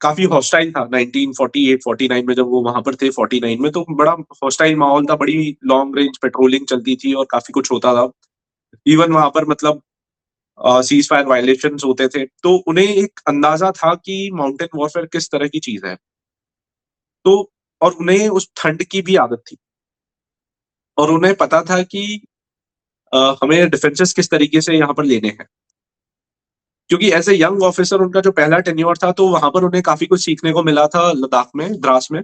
काफी हॉस्टाइल था 1948-49 में। जब वो वहां पर थे 49 में, तो बड़ा हॉस्टाइल माहौल था, बड़ी लॉन्ग रेंज पेट्रोलिंग चलती थी और काफी कुछ होता था। इवन वहां पर मतलब सीज फायर वायलेशंस होते थे। तो उन्हें एक अंदाजा था कि माउंटेन वॉरफेयर किस तरह की चीज है। तो और उन्हें उस ठंड की भी आदत थी, और उन्हें पता था कि हमें डिफेंसेस किस तरीके से यहाँ पर लेने हैं। क्योंकि एज ए यंग ऑफिसर उनका जो पहला टेन्योर था, तो वहां पर उन्हें काफी कुछ सीखने को मिला था लद्दाख में, द्रास में।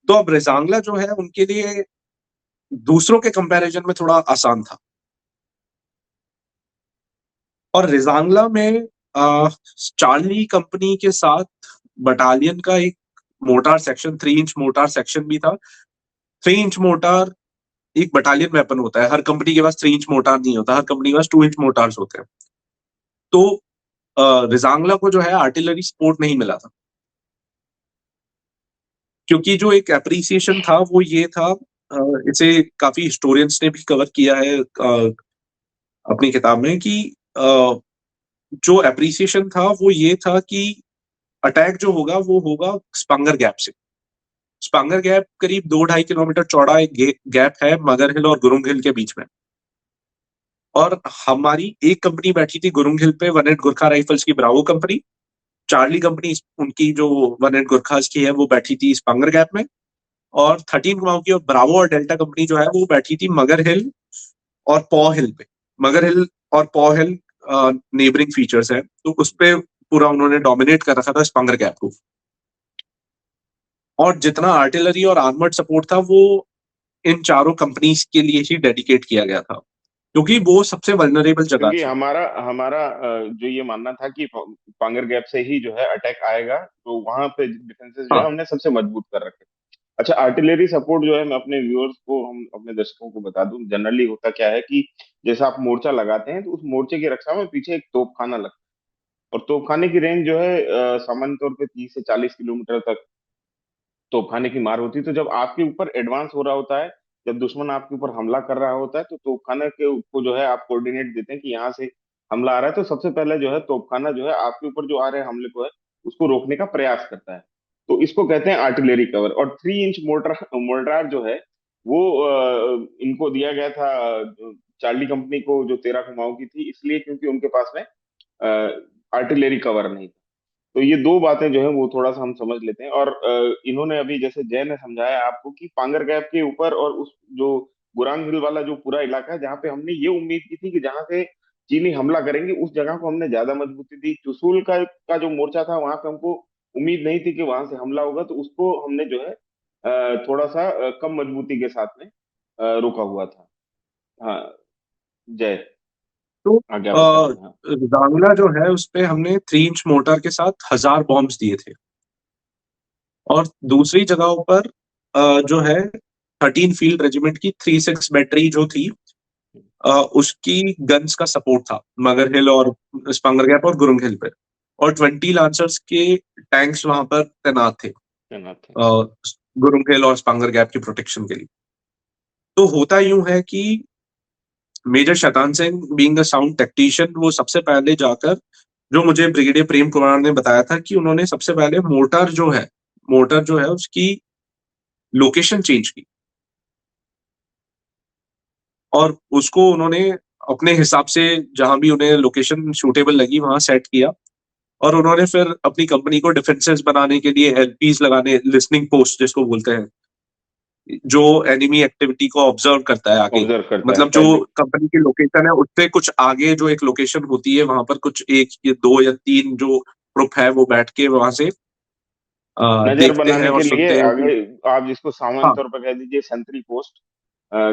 तो अब रेजांगला जो है उनके लिए दूसरों के कंपैरिजन में थोड़ा आसान था। और रेजांगला में चार्ली कंपनी के साथ बटालियन का एक motor section, 3 inch motor section भी था। 3 इंच मोटार एक बटालियन वेपन होता है। हर कंपनी के पास 3 इंच मोटार नहीं होता, हर कंपनी के पास 2 इंच मोटार्स होते हैं। तो रिजांगला को जो है आर्टिलरी सपोर्ट नहीं मिला था, क्योंकि जो एक एप्रिसिएशन था वो ये था, इसे काफी हिस्टोरियंस ने भी कवर किया है अपनी किताब में, कि जो एप्रिसिएशन था वो ये था कि अटैक जो होगा वो होगा स्पांगर गैप से। स्पांगर गैप करीब 2-2.5 किलोमीटर चौड़ा एक गैप है मगर हिल और गुरुंग हिल के बीच में। और हमारी एक कंपनी बैठी थी गुरुंग हिल पे, वन एट गुरखा राइफल्स की ब्रावो कंपनी। चार्ली कंपनी उनकी जो वन एट गुरखास की है वो बैठी थी स्पांगर गैप में। और 13 कुमाऊं की और ब्रावो और डेल्टा कंपनी जो है वो बैठी थी मगर हिल और पॉ हिल पे। मगर हिल और पॉ हिल नेबरिंग फीचर्स है, तो उस पे पूरा उन्होंने डोमिनेट कर रखा था स्पांगर गैप को। और जितना आर्टिलरी और आर्मर्ड सपोर्ट था वो इन चारों कंपनीज के लिए ही डेडिकेट किया गया था, क्योंकि वो सबसे वल्नरेबल जगह क्योंकि थी। हमारा हमारा जो ये मानना था कि पांगर गैप से ही जो है अटैक आएगा, तो वहां पे डिफेंसेस जो है हाँ हमने सबसे मजबूत कर रखे। अच्छा, आर्टिलरी सपोर्ट जो है, मैं अपने व्यूअर्स को, हम अपने दर्शकों को बता दूं, जनरली होता क्या है कि जैसा आप मोर्चा लगाते हैं तो उस मोर्चे की रक्षा में पीछे एक तोपखाना लगता है, और तोपखाने की रेंज जो है सामान्य तौर पे 30 से 40 किलोमीटर तक तोपखाने की मार होती है। तो जब आपके ऊपर एडवांस हो रहा होता है, जब दुश्मन आपके ऊपर हमला कर रहा होता है, तो तोपखाने के को जो है आप कोऑर्डिनेट देते हैं कि यहाँ से हमला आ रहा है, तो सबसे पहले जो है तोपखाना जो है आपके ऊपर जो आ रहे हमले को है उसको रोकने का प्रयास करता है। तो इसको कहते हैं आर्टिलरी कवर। और 3 इंच मोर्टार मोर्टार जो है वो इनको दिया गया था, चार्ली कंपनी को, जो 13 कुमाऊं की थी, इसलिए क्योंकि उनके पास में आर्टिलरी कवर नहीं था। तो ये दो बातें जो है वो थोड़ा सा हम समझ लेते हैं। और इन्होंने अभी जैसे जय ने समझाया आपको कि पांगर गैप के ऊपर और उस जो गुरांग हिल वाला जो पूरा इलाका है, जहाँ पे हमने ये उम्मीद की थी कि जहाँ से चीनी हमला करेंगे, उस जगह को हमने ज्यादा मजबूती दी। चुसूल का जो मोर्चा था, वहां पे हमको उम्मीद नहीं थी कि वहां से हमला होगा, तो उसको हमने जो है थोड़ा सा कम मजबूती के साथ में रोका हुआ था। हाँ, जय तो आगे आप बताइए। हाँ, जांगला जो है उस पे हमने 3 इंच मोर्टार के साथ 1000 बॉम्ब्स दिए थे। और दूसरी जगहों पर जो है 13 फील्ड रेजिमेंट की 3-6 बैटरी जो थी, उसकी गन्स का सपोर्ट था मगर हिल और स्पांगर गैप और गुरुंग हिल पे। और 20 लांसर्स के टैंक्स वहां पर तैनात थे धन्यवाद। गुरुंग हिल और स्पांगर गैप की प्रोटेक्शन के लिए। तो होता यूं है कि मेजर शतान Singh being the sound technician, वो सबसे पहले जाकर, जो मुझे ब्रिगेडियर प्रेम कुमार ने बताया था कि उन्होंने सबसे पहले मोर्टार जो है उसकी लोकेशन चेंज की और उसको उन्होंने अपने हिसाब से जहां भी उन्हें लोकेशन सूटेबल लगी वहां सेट किया। और उन्होंने फिर अपनी कंपनी को डिफेंसेस बनाने के लिए एलपीज लगाने, लिसनिंग पोस्ट जिसको बोलते हैं, जो एनिमी एक्टिविटी को ऑब्जर्व करता है आगे। ऑब्जर्व करता है मतलब जो पहले। कंपनी की लोकेशन है उससे कुछ आगे जो एक लोकेशन होती है, वहां पर कुछ एक या दो या तीन जो ग्रुप है वो बैठ के वहां से नजर देखते हैं बनाने और के लिए सुनते हैं आगे, कि आप जिसको सामान्य हाँ, तौर पर कह दीजिए संतरी पोस्ट,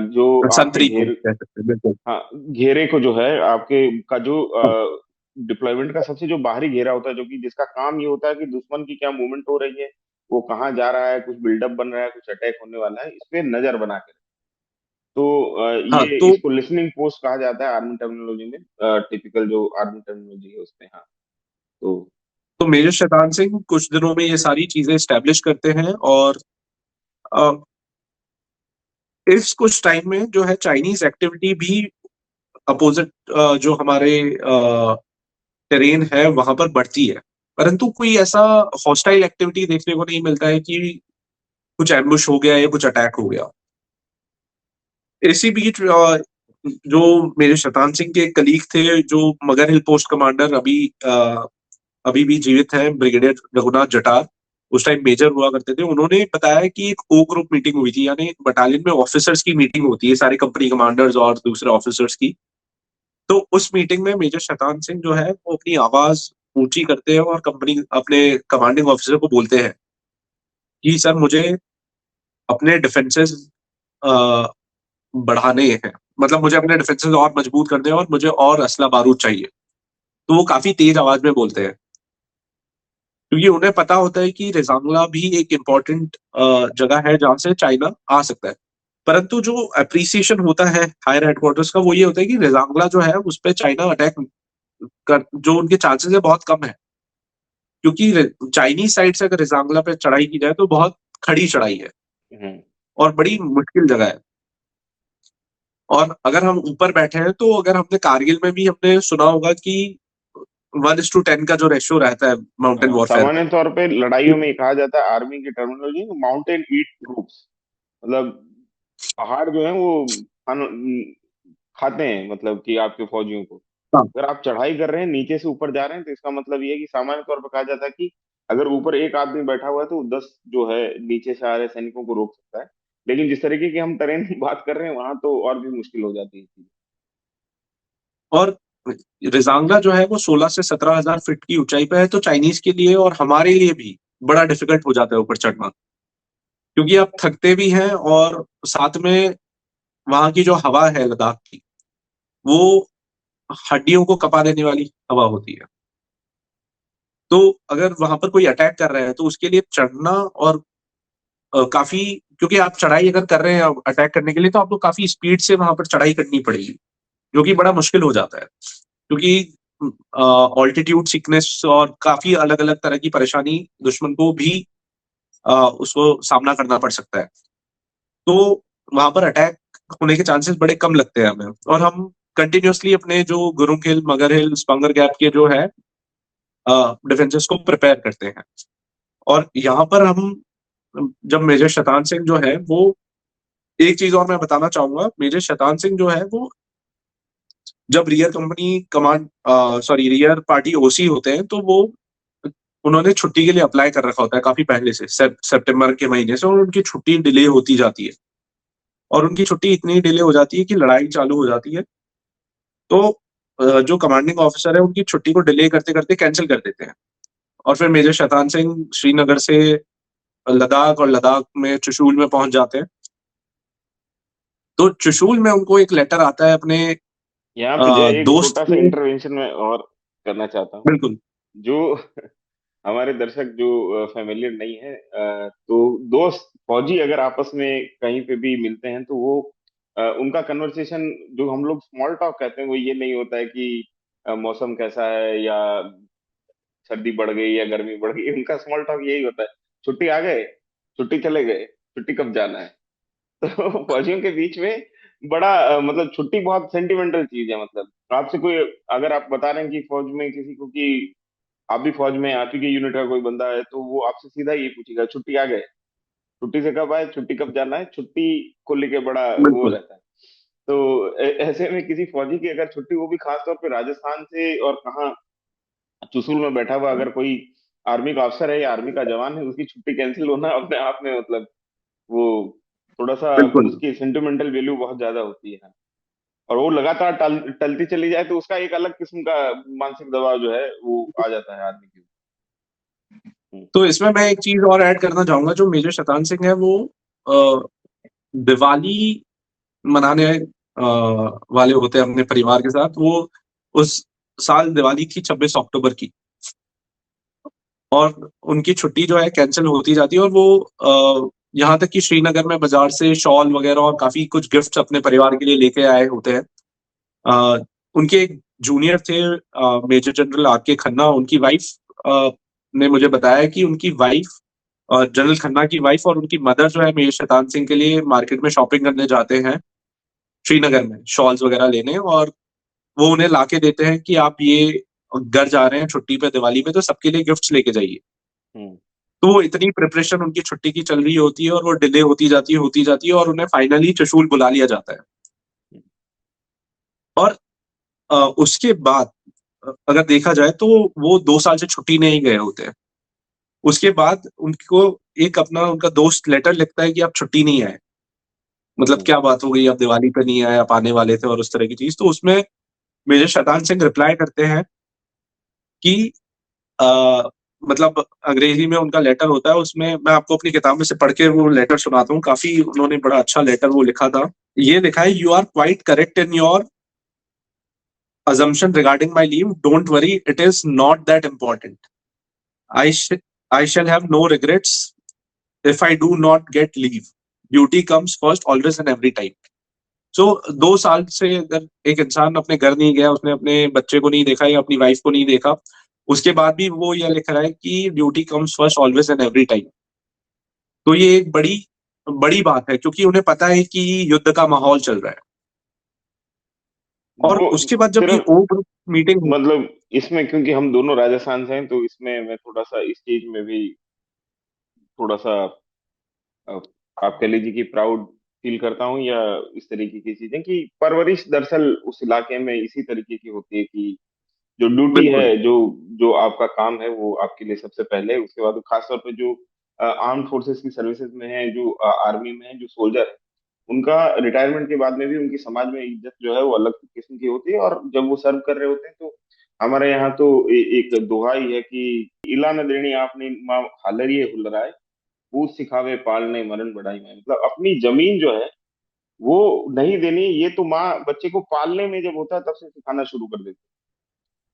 जो आपके संतरी को घेर, कह सकते हैं, बिल्कुल। हाँ, घेरे को जो है आपके का जो डिप्लॉयमेंट का सबसे जो बाहरी घेरा होता है, जो कि जिसका काम ये होता है कि दुश्मन की क्या मूवमेंट हो रही है, वो कहाँ जा रहा है, कुछ बिल्डअप बन रहा है, कुछ अटैक होने वाला है, इस पे नजर बना के। तो हाँ ये तो इसको लिसनिंग पोस्ट कहा जाता है आर्मी टर्मिनोलॉजी में, टिपिकल जो आर्मी टर्मिनोलॉजी है उसमें। हाँ, तो तो मेजर शतान सिंह कुछ दिनों में ये सारी चीजें स्टैब्लिश करते हैं। और अ, इस कुछ टाइम में जो है चाइनीज एक्टिविटी भी अपोजिट जो हमारे टेरेन है वहां पर बढ़ती है, परंतु कोई ऐसा हॉस्टाइल एक्टिविटी देखने को नहीं मिलता है कि कुछ एम्बुश हो गया या कुछ अटैक हो गया। इसी बीच जो मेरे शतान सिंह के कलीग थे, जो मगर हिल पोस्ट कमांडर अभी भी जीवित हैं, ब्रिगेडियर रघुनाथ जटार, उस टाइम मेजर हुआ करते थे, उन्होंने बताया कि एक ओ ग्रुप मीटिंग हुई थी, यानी बटालियन में ऑफिसर्स की मीटिंग होती है, सारे कंपनी कमांडर्स और दूसरे ऑफिसर्स की। तो उस मीटिंग में मेजर शतान सिंह जो है वो अपनी आवाज ऊंची करते हैं और कंपनी अपने कमांडिंग ऑफिसर को बोलते हैं कि सर मुझे अपने डिफेंसेस बढ़ाने हैं, मतलब मुझे अपने डिफेंसेस और मजबूत करने हैं और मुझे और असला बारूद चाहिए। तो वो काफी तेज आवाज में बोलते हैं, क्योंकि उन्हें पता होता है कि रेजांगला भी एक इम्पोर्टेंट जगह है जहां से चाइना आ सकता है। परंतु जो अप्रिसिएशन होता है हायर हेडक्वार्टर्स का वो ये होता है कि रेजांगला जो है उस पर चाइना अटैक कर, जो उनके चांसेस है बहुत कम है, क्योंकि चाइनीज साइड से अगर रेजांगला पे चढ़ाई की जाए तो बहुत खड़ी चढ़ाई है हम्म, और बड़ी मुश्किल जगह है। और अगर हम ऊपर बैठे हैं तो अगर हमने कारगिल में भी हमने सुना होगा कि 1:10 का जो रेशियो रहता है माउंटेन वॉरफेयर में। सामान्य तौर पे लड़ाइयों में ये कहा जाता है आर्मी की टर्मिनोलॉजी, माउंटेन ईट ट्रूप्स, मतलब पहाड़ जो है वो खाना खाते हैं, मतलब कि आपके फौजियों को। हाँ। अगर आप चढ़ाई कर रहे हैं, नीचे से ऊपर जा रहे हैं, तो इसका मतलब ये है कि सामान्य तौर पर कहा जाता है कि अगर ऊपर एक आदमी बैठा हुआ है तो वो 10 जो है नीचे से आ रहे सैनिकों को रोक सकता है। लेकिन जिस तरीके की हम टरेन की बात कर रहे हैं, वहां तो और भी मुश्किल हो जाती है चीज़। और रिजांगा जो है वो 16 से 17 हजार फीट की ऊंचाई पे है, तो चाइनीज के लिए और हमारे लिए भी बड़ा डिफिकल्ट हो जाता है ऊपर चढ़ना, क्योंकि आप थकते भी हैं और साथ में वहां की जो हवा है लद्दाख की, वो हड्डियों को कपा देने वाली हवा होती है। तो अगर वहां पर कोई अटैक कर रहा है तो उसके लिए चढ़ना और काफी, क्योंकि आप चढ़ाई अगर कर रहे हैं अटैक करने के लिए, तो आपको काफी स्पीड से वहां पर चढ़ाई करनी पड़ेगी, जो कि बड़ा मुश्किल हो जाता है, क्योंकि ऑल्टीट्यूड सिकनेस और काफी अलग अलग तरह की परेशानी दुश्मन को भी उसको सामना करना पड़ सकता है। तो वहां पर अटैक होने के चांसेस बड़े कम लगते हैं हमें, और हम कंटिन्यूअसली अपने जो गुरुंग हिल, मगर हिल, स्पंगर गैप के जो है डिफेंसेस को प्रिपेयर करते हैं। और यहाँ पर हम, जब मेजर शतान सिंह जो है वो, एक चीज और मैं बताना चाहूंगा, मेजर शतान सिंह जो है वो जब rear company command, sorry, rear party OC होते हैं, तो वो उन्होंने छुट्टी के लिए अप्लाई कर रखा होता है काफी पहले से, सितंबर के महीने से, और उनकी छुट्टी डिले होती जाती है, और उनकी छुट्टी इतनी डिले हो जाती है कि लड़ाई चालू हो जाती है। तो जो कमांडिंग ऑफिसर है उनकी छुट्टी को डिले करते करते कैंसिल कर देते हैं, और फिर मेजर शतान सिंह श्रीनगर से लद्दाख, और लद्दाख में चुशूल में पहुंच जाते हैं। तो चुशूल में उनको एक लेटर आता है अपने यहाँ पे जय एक दोस्त छोटा सा के। इंटरवेंशन में और करना चाहता हूँ। बिल्कुल। जो हमारे दर्शक जो फेमिलियर नहीं है, तो दोस्त फौजी अगर आपस में कहीं पे भी मिलते हैं तो वो उनका कन्वर्सेशन, जो हम लोग स्मॉल टॉक कहते हैं, वो ये नहीं होता है कि मौसम कैसा है या सर्दी बढ़ गई या गर्मी बढ़ गई। उनका स्मॉल टॉक यही होता है, छुट्टी आ गए, छुट्टी चले गए, छुट्टी कब जाना है। तो फौजियों के बीच में बड़ा मतलब छुट्टी बहुत सेंटिमेंटल चीज है। मतलब आपसे कोई, अगर आप बता रहे हैं कि फौज में किसी को कि आप भी फौज में हैं, आप ही के यूनिट का कोई बंदा है, तो वो आपसे सीधा ये पूछेगा छुट्टी आ गए, छुट्टी से कब आए, छुट्टी कब जाना है, छुट्टी को लेके बड़ा वो बिल्कुल। रहता है। तो ऐसे में किसी फौजी की अगर छुट्टी, वो भी खासतौर पे राजस्थान से, और कहाँ चुशूल में बैठा हुआ अगर कोई आर्मी का अफसर है या आर्मी का जवान है, उसकी छुट्टी कैंसिल होना अपने आप में, मतलब वो थोड़ा सा बिल्कुल। उसकी सेंटिमेंटल वैल्यू बहुत ज्यादा होती है। और वो लगातार टलती चली जाए तो उसका एक अलग किस्म का मानसिक दबाव जो है वो आ जाता है आदमी के ऊपर। तो इसमें मैं एक चीज और ऐड करना चाहूंगा, जो मेजर शतान सिंह है वो अ, दिवाली मनाने वाले होते हैं अपने परिवार के साथ। वो उस साल दिवाली थी 26 अक्टूबर की, और उनकी छुट्टी जो है कैंसिल होती जाती है, और वो यहाँ तक कि श्रीनगर में बाजार से शॉल वगैरह और काफी कुछ गिफ्ट्स अपने परिवार के लिए लेके आए होते हैं। अ, उनके एक जूनियर थे, मेजर जनरल आर के खन्ना, उनकी वाइफ ने मुझे बताया कि उनकी वाइफ, जनरल खन्ना की वाइफ और उनकी मदर जो है मेजर शतान सिंह के लिए मार्केट में शॉपिंग करने जाते हैं श्रीनगर में, शॉल्स वगैरह लेने, और वो उन्हें लाके देते हैं कि आप ये घर जा रहे हैं छुट्टी पे दिवाली पे, तो सबके लिए गिफ्ट्स लेके जाइए। हम्म। तो वो इतनी प्रिपरेशन उनकी छुट्टी की चल रही होती है, और वो डिले होती जाती है, और उन्हें फाइनली चशूल बुला लिया जाता है। और उसके बाद अगर देखा जाए तो वो 2 साल से छुट्टी नहीं गए होते हैं। उसके बाद उनको एक अपना उनका दोस्त लेटर लिखता है कि आप छुट्टी नहीं आए, मतलब हम्म। क्या बात हो गई, आप दिवाली पे नहीं आए, आप आने वाले थे, और उस तरह की चीज। तो उसमें मेजर शतान सिंह रिप्लाई करते हैं कि आ, मतलब अंग्रेजी में उनका लेटर होता है, उसमें मैं आपको अपनी किताब में से पढ़ के वो लेटर सुनाता हूँ, काफी उन्होंने बड़ा अच्छा लेटर वो लिखा था। ये लिखा है, you are quite correct in your assumption regarding my leave. Don't worry, it is not that important. I sh- I shall have no regrets if I do not get leave. Duty comes first, always and every time. So 2 साल से अगर एक इंसान अपने घर नहीं गया, उसने अपने बच्चे को नहीं देखा या अपनी वाइफ को नहीं देखा, उसके बाद भी वो ये लिख रहा है कि duty comes first, always and every time. तो ये एक बड़ी बड़ी बात है, क्योंकि उन्हें पता है कि युद्ध का माहौल चल रहा है। और वो उसके बाद जब ये सिर्फ, ओ ग्रुप मीटिंग। मतलब इसमें क्योंकि हम दोनों राजस्थान से हैं, तो इसमें मैं थोड़ा सा इस चीज में भी थोड़ा सा, अ, आप कह लीजिए कि प्राउड फील करता हूँ, या इस तरीके की चीजें कि परवरिश दरअसल उस इलाके में इसी तरीके की होती है कि जो ड्यूटी है, बिल्कुल। जो जो आपका काम है वो आपके लिए सबसे पहले है। उसके बाद खासतौर पे जो आर्म्ड फोर्सेस की सर्विसेज में है, जो आर्मी में है, जो सोल्जर है, उनका रिटायरमेंट के बाद में भी उनकी समाज में इज्जत जो है वो अलग किस्म की होती है। और जब वो सर्व कर रहे होते हैं तो हमारे यहाँ तो एक दोहा ही है कि इला न देनी आपने माँ हालरिए हुलराय, पूछ सिखावे पालने मरण बढ़ाई में। मतलब अपनी जमीन जो है वो नहीं देनी, ये तो माँ बच्चे को पालने में जब होता है तब से सिखाना शुरू कर देती है।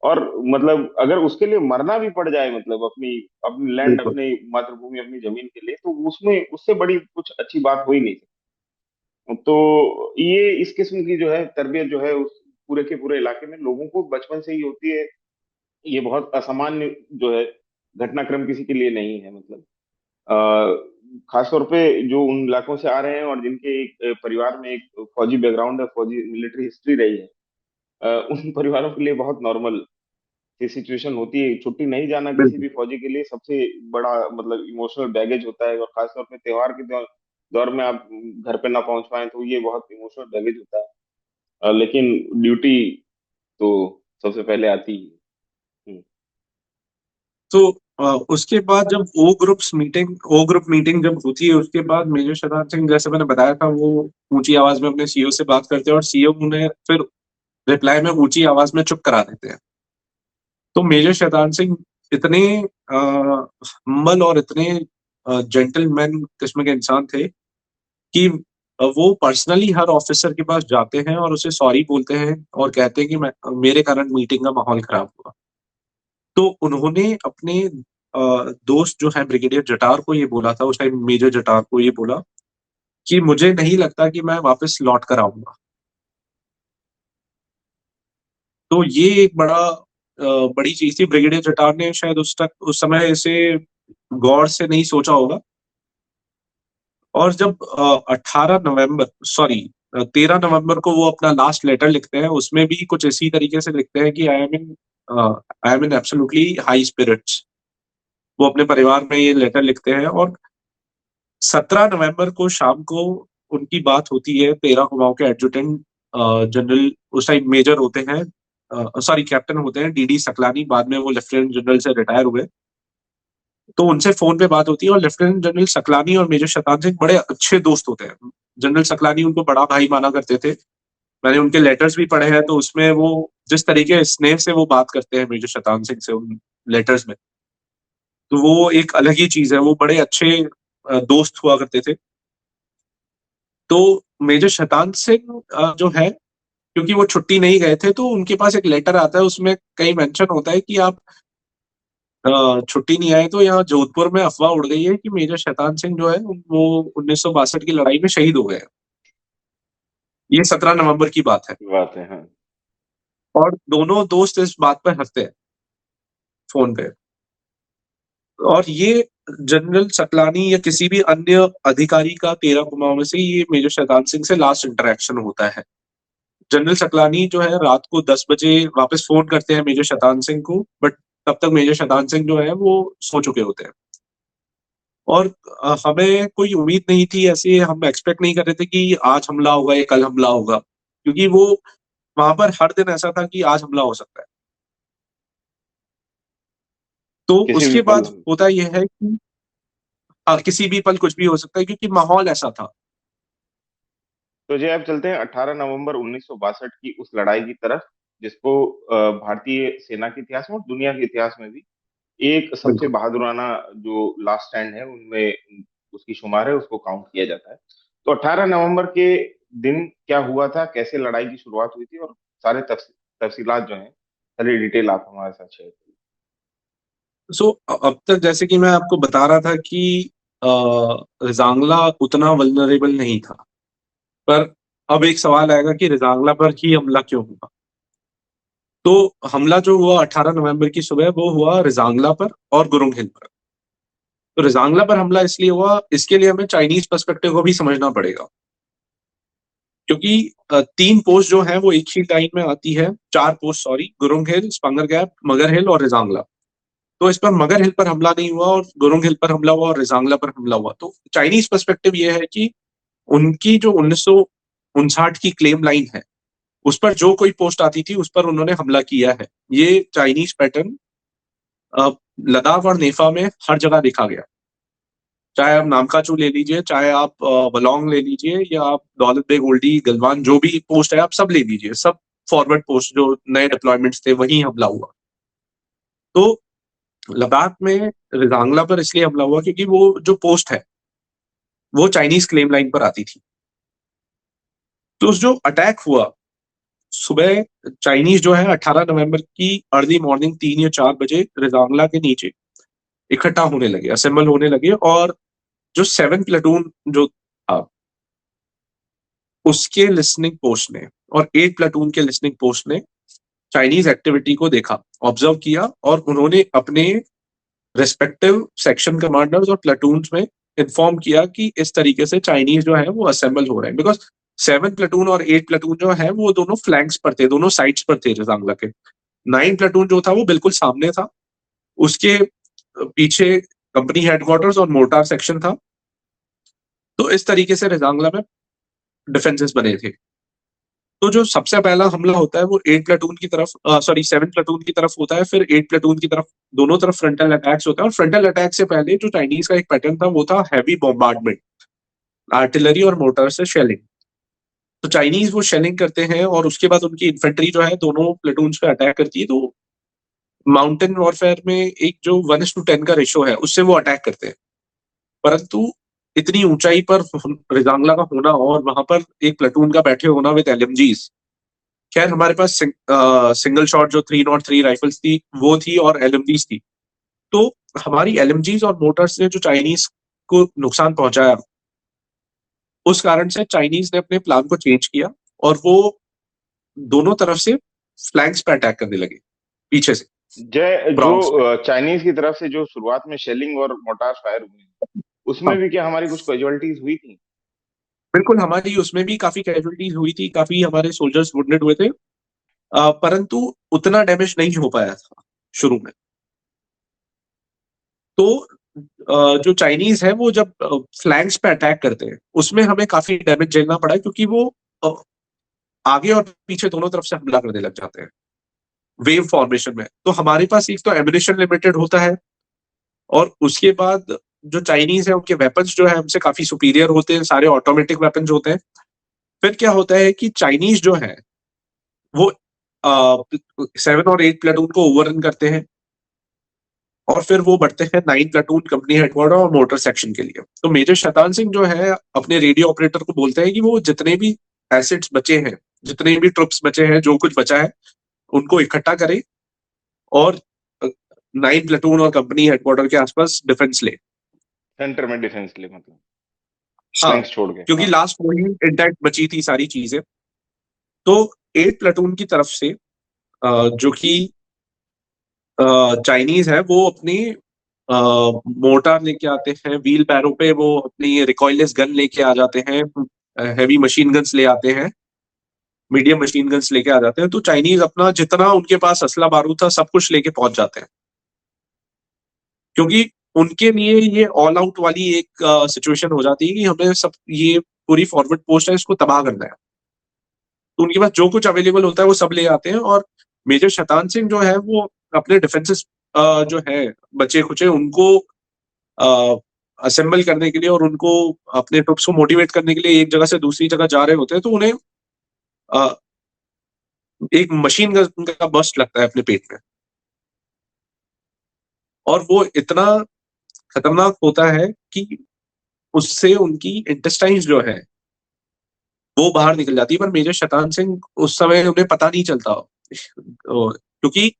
और मतलब अगर उसके लिए मरना भी पड़ जाए, मतलब अपनी अपनी लैंड, बिल्कुल। अपनी मातृभूमि, अपनी जमीन के लिए, तो उसमें उससे बड़ी कुछ अच्छी बात हो ही नहीं सकती। तो ये इस किस्म की जो है तरबियत जो है उस पूरे के पूरे इलाके में लोगों को बचपन से ही होती है। ये बहुत असामान्य जो है घटनाक्रम किसी के लिए नहीं है। मतलब खासतौर पे जो उन इलाकों से आ रहे हैं और जिनके एक परिवार में एक फौजी बैकग्राउंड है, फौजी मिलिट्री हिस्ट्री रही है, उन परिवारों के लिए बहुत नॉर्मल ये सिचुएशन होती है। छुट्टी नहीं जाना किसी बिल्कुल। भी फौजी के लिए सबसे बड़ा मतलब इमोशनल बैगेज होता है। और खासतौर पे त्योहार के दौर में आप घर पे ना पहुंच पाए तो ये बहुत इमोशनल बैगेज होता है। लेकिन ड्यूटी तो सबसे पहले आती ही है। तो उसके बाद जब ओ ग्रुप मीटिंग जब होती है, उसके बाद मेजर शतान सिंह, जैसे मैंने बताया था, वो ऊंची आवाज में अपने सीईओ से बात करते हैं और सीईओ उन्हें फिर रिप्लाई में ऊंची आवाज में चुप करा देते हैं। तो मेजर शतान सिंह इतने हम्बल और इतने जेंटलमैन किस्म के इंसान थे कि वो पर्सनली हर ऑफिसर के पास जाते हैं और उसे सॉरी बोलते हैं और कहते हैं कि मेरे कारण मीटिंग का माहौल खराब हुआ। तो उन्होंने अपने दोस्त जो है ब्रिगेडियर जटार को ये बोला था, उस टाइम मेजर जटार को ये बोला कि मुझे नहीं लगता कि मैं वापस लौट कर आऊंगा। तो ये एक बड़ी चीज थी। ब्रिगेडियर जटार ने शायद उस समय इसे गौर से नहीं सोचा होगा। और जब 13 नवंबर को वो अपना लास्ट लेटर लिखते हैं, उसमें भी कुछ इसी तरीके से लिखते हैं कि I am in absolutely high spirits. वो अपने परिवार में ये लेटर लिखते हैं। और 17 नवंबर को शाम को उनकी बात होती है 13 कुमाऊं के एडजुटेंट जनरल, उस टाइम मेजर होते हैं, सॉरी कैप्टन होते हैं, डीडी सकलानी, बाद में वो लेफ्टिनेंट जनरल से रिटायर हुए। तो उनसे फोन पे बात होती है और लेफ्टिनेंट जनरल सकलानी और मेजर शतान सिंह बड़े अच्छे दोस्त होते हैं। जनरल सकलानी उनको बड़ा भाई माना करते थे। मैंने उनके लेटर्स भी पढ़े हैं, तो उसमें वो जिस तरीके स्नेह से वो बात करते हैं मेजर शतान सिंह से उन लेटर्स में, तो वो एक अलग ही चीज है। वो बड़े अच्छे दोस्त हुआ करते थे। तो मेजर शतान सिंह जो है, क्योंकि वो छुट्टी नहीं गए थे, तो उनके पास एक लेटर आता है, उसमें कहीं मेंशन होता है कि आप छुट्टी नहीं आए। तो यहाँ जोधपुर में अफवाह उड़ गई है कि मेजर शैतान सिंह जो है वो 1962 की लड़ाई में शहीद हो गए हैं। ये 17 नवंबर की बात है। बात है, हाँ। और दोनों दोस्त इस बात पर हंसते हैं फोन पे। और ये जनरल सकलानी या किसी भी अन्य अधिकारी का 13 कुमाऊं में से ये मेजर शैतान सिंह से लास्ट इंटरेक्शन होता है। जनरल सकलानी जो है रात को 10 बजे वापस फोन करते हैं मेजर शैतान सिंह को, बट तब तक मेजर शैतान सिंह जो है वो सो चुके होते हैं। और हमें कोई उम्मीद नहीं थी, ऐसे हम एक्सपेक्ट नहीं कर रहे थे कि आज हमला होगा या कल हमला होगा, क्योंकि वो वहां पर हर दिन ऐसा था कि आज हमला हो सकता है। तो किसी भी उसके पल। बाद होता यह है कि किसी भी पल कुछ भी हो सकता है, क्योंकि माहौल ऐसा था। तो जी अब चलते हैं 18 नवंबर 1962 की उस लड़ाई की तरफ, जिसको भारतीय सेना के इतिहास में और दुनिया के इतिहास में भी एक सबसे बिल्कुल। बहादुराना जो लास्ट स्टैंड है उनमें उसकी शुमार है, उसको काउंट किया जाता है। तो 18 नवंबर के दिन क्या हुआ था, कैसे लड़ाई की शुरुआत हुई थी, और सारे तफसीलात जो हैं, सारी डिटेल आप हमारे साथ शेयर करिए। सो अब तक जैसे कि मैं आपको बता रहा था कि रिजांगला उतना वल्नरेबल नहीं था, पर अब एक सवाल आएगा कि रिजांगला पर ही हमला क्यों हुआ। तो हमला जो हुआ 18 नवंबर की सुबह, वो हुआ रिजांगला पर और गुरुंग हिल पर। तो रिजांगला पर हमला इसलिए हुआ, इसके लिए हमें चाइनीज पर्सपेक्टिव को भी समझना पड़ेगा, क्योंकि 3 पोस्ट जो है वो एक ही लाइन में आती है। 4 पोस्ट, सॉरी, गुरुंग हिल, स्पंगर गैप, मगर हिल और रिजांगला। तो इस पर मगर हिल पर हमला नहीं हुआ और गुरुंग हिल पर हमला हुआ और रिजांगला पर हमला हुआ। तो चाइनीज पर्सपेक्टिव ये है कि उनकी जो 1959 की क्लेम लाइन है, उस पर जो कोई पोस्ट आती थी उस पर उन्होंने हमला किया है। ये चाइनीज पैटर्न लद्दाख और नेफा में हर जगह देखा गया। चाहे आप नामकाचू ले लीजिए, चाहे आप बलौंग ले लीजिए, या आप दौलत बेग ओल्डी गलवान, जो भी पोस्ट है आप सब ले लीजिए, सब फॉरवर्ड पोस्ट जो नए डिप्लॉयमेंट्स थे वहीं हमला हुआ। तो लद्दाख में रिजांगला पर इसलिए हमला हुआ क्योंकि वो जो पोस्ट है वो चाइनीज क्लेम लाइन पर आती थी। तो उस जो अटैक हुआ सुबह, चाइनीज जो है 18 नवंबर की अर्ली मॉर्निंग 3 या 4 बजे रिजांगला के नीचे इकट्ठा होने लगे, असेंबल होने लगे, और जो 7 प्लेटून जो था उसके लिसनिंग पोस्ट ने और 8 प्लेटून के लिसनिंग पोस्ट ने चाइनीज एक्टिविटी को देखा, ऑब्जर्व किया, और उन्होंने अपने रेस्पेक्टिव सेक्शन कमांडर्स और प्लेटून्स में इन्फॉर्म किया कि इस तरीके से चाइनीज जो है वो असेंबल हो रहे हैं। बिकॉज 7 प्लेटून और 8 प्लेटून जो है वो दोनों फ्लैंक्स पर थे, दोनों साइड्स पर थे रिजांगला के। 9 प्लेटून जो था वो बिल्कुल सामने था, उसके पीछे कंपनी हेडक्वार्टर्स और मोर्टार सेक्शन था। तो इस तरीके से रिजांगला में डिफेंसेस बने थे। तो जो सबसे पहला हमला होता है वो 8 प्लेटून की तरफ, सॉरी 7 प्लेटून की तरफ होता है, फिर 8 प्लेटून की तरफ, दोनों तरफ फ्रंटल अटैक्स होता है। और फ्रंटल अटैक से पहले जो चाइनीज का एक पैटर्न था वो था हैवी बॉम्बार्डमेंट, आर्टिलरी और मोटर से शेलिंग। तो चाइनीज वो शेलिंग करते हैं और उसके बाद उनकी इन्फेंट्री जो है दोनों प्लेटून्स पे अटैक करती है। तो माउंटेन वॉरफेयर में एक जो 1:10 का रेशो है उससे वो अटैक करते हैं। परंतु इतनी ऊंचाई पर रिजांगला का होना और वहां पर एक प्लेटून का बैठे होना विद एलएमजीज, खैर हमारे पास सिंगल शॉट जो 303 राइफल्स थी वो थी और एलएमजीज थी। तो हमारी एलएमजीज और मोटर्स ने जो चाइनीज को नुकसान पहुंचाया, उस कारण से चाइनीज ने अपने प्लान को चेंज किया और वो दोनों तरफ से फ्लैंक्स पे अटैक करने लगे, पीछे से जय, जो प्रॉन्ग्स पे। चाइनीज की तरफ से जो शुरुआत में शेलिंग और मोर्टार फायर हुए, उसमें हाँ, भी क्या हमारी कुछ कैजुअलिटीज हुई थी? बिल्कुल, हमारी उसमें भी काफी कैजुअलिटीज हुई थी, काफी हमारे सोल्जर्स वुंडेड हुए थे। परंतु उतना डैमेज नहीं हो पाया था शुरू में। तो जो चाइनीज है वो जब फ्लैंक्स पे अटैक करते हैं उसमें हमें काफी डैमेज झेलना पड़ा, क्योंकि वो अ, आगे और पीछे दोनों तरफ से हमला करने लग जाते हैं वेव फॉर्मेशन में। तो हमारे पास एक तो एमिनेशन लिमिटेड होता है, और उसके बाद जो चाइनीज है उनके वेपन्स जो है हमसे काफी सुपीरियर होते हैं, सारे ऑटोमेटिक वेपन्स होते हैं। फिर क्या होता है कि चाइनीज जो है वो 7 और 8 प्लेटून को ओवररन करते हैं, और फिर वो बढ़ते हैं 9 प्लेटून कंपनी हेडक्वार्टर और मोटर सेक्शन के लिए। तो मेजर शैतान सिंह जो है अपने रेडियो ऑपरेटर को बोलते हैं कि वो जितने भी एसिड्स बचे हैं, जितने भी ट्रुप्स बचे हैं, जो कुछ बचा है उनको इकट्ठा करे और 9 प्लेटून और कंपनी हेडक्वार्टर के आसपास डिफेंस ले। सेंटर में डिफेंस के लिए, मतलब हाँ, फ्लैंक्स छोड़ के, क्योंकि हाँ। लास्ट वही इंटैक्ट बची थी सारी चीजें। तो 8 प्लेटून की तरफ से जो कि चाइनीज है वो अपनी मोर्टार लेके आते हैं, व्हील पैरों पे वो अपनी रिकॉइललेस गन लेके आ जाते हैं, हैवी मशीन गन्स ले आते हैं, मीडियम मशीन गन्स लेके आ जाते हैं। तो चाइनीज अपना जितना उनके पास असला बारूद था सब कुछ लेके पहुंच जाते हैं, क्योंकि उनके लिए ये ऑल आउट वाली एक सिचुएशन हो जाती है कि हमें सब ये पूरी फॉरवर्ड पोस्ट है इसको तबाह करना है। तो उनके पास जो कुछ अवेलेबल होता है वो सब ले आते हैं, और मेजर शैतान सिंह जो है वो अपने डिफेंसेस जो है बचे खुचे उनको असेंबल करने के लिए और उनको अपने ट्रुप्स को मोटिवेट करने के लिए एक जगह से दूसरी जगह जा रहे होते हैं। तो उन्हें अ, एक मशीन गन का बस्ट लगता है अपने पेट में, और वो इतना खतरनाक होता है कि उससे उनकी इंटेस्टाइन्स जो है वो बाहर निकल जाती है। पर मेजर शैतान सिंह उस समय उन्हें पता नहीं चलता, क्योंकि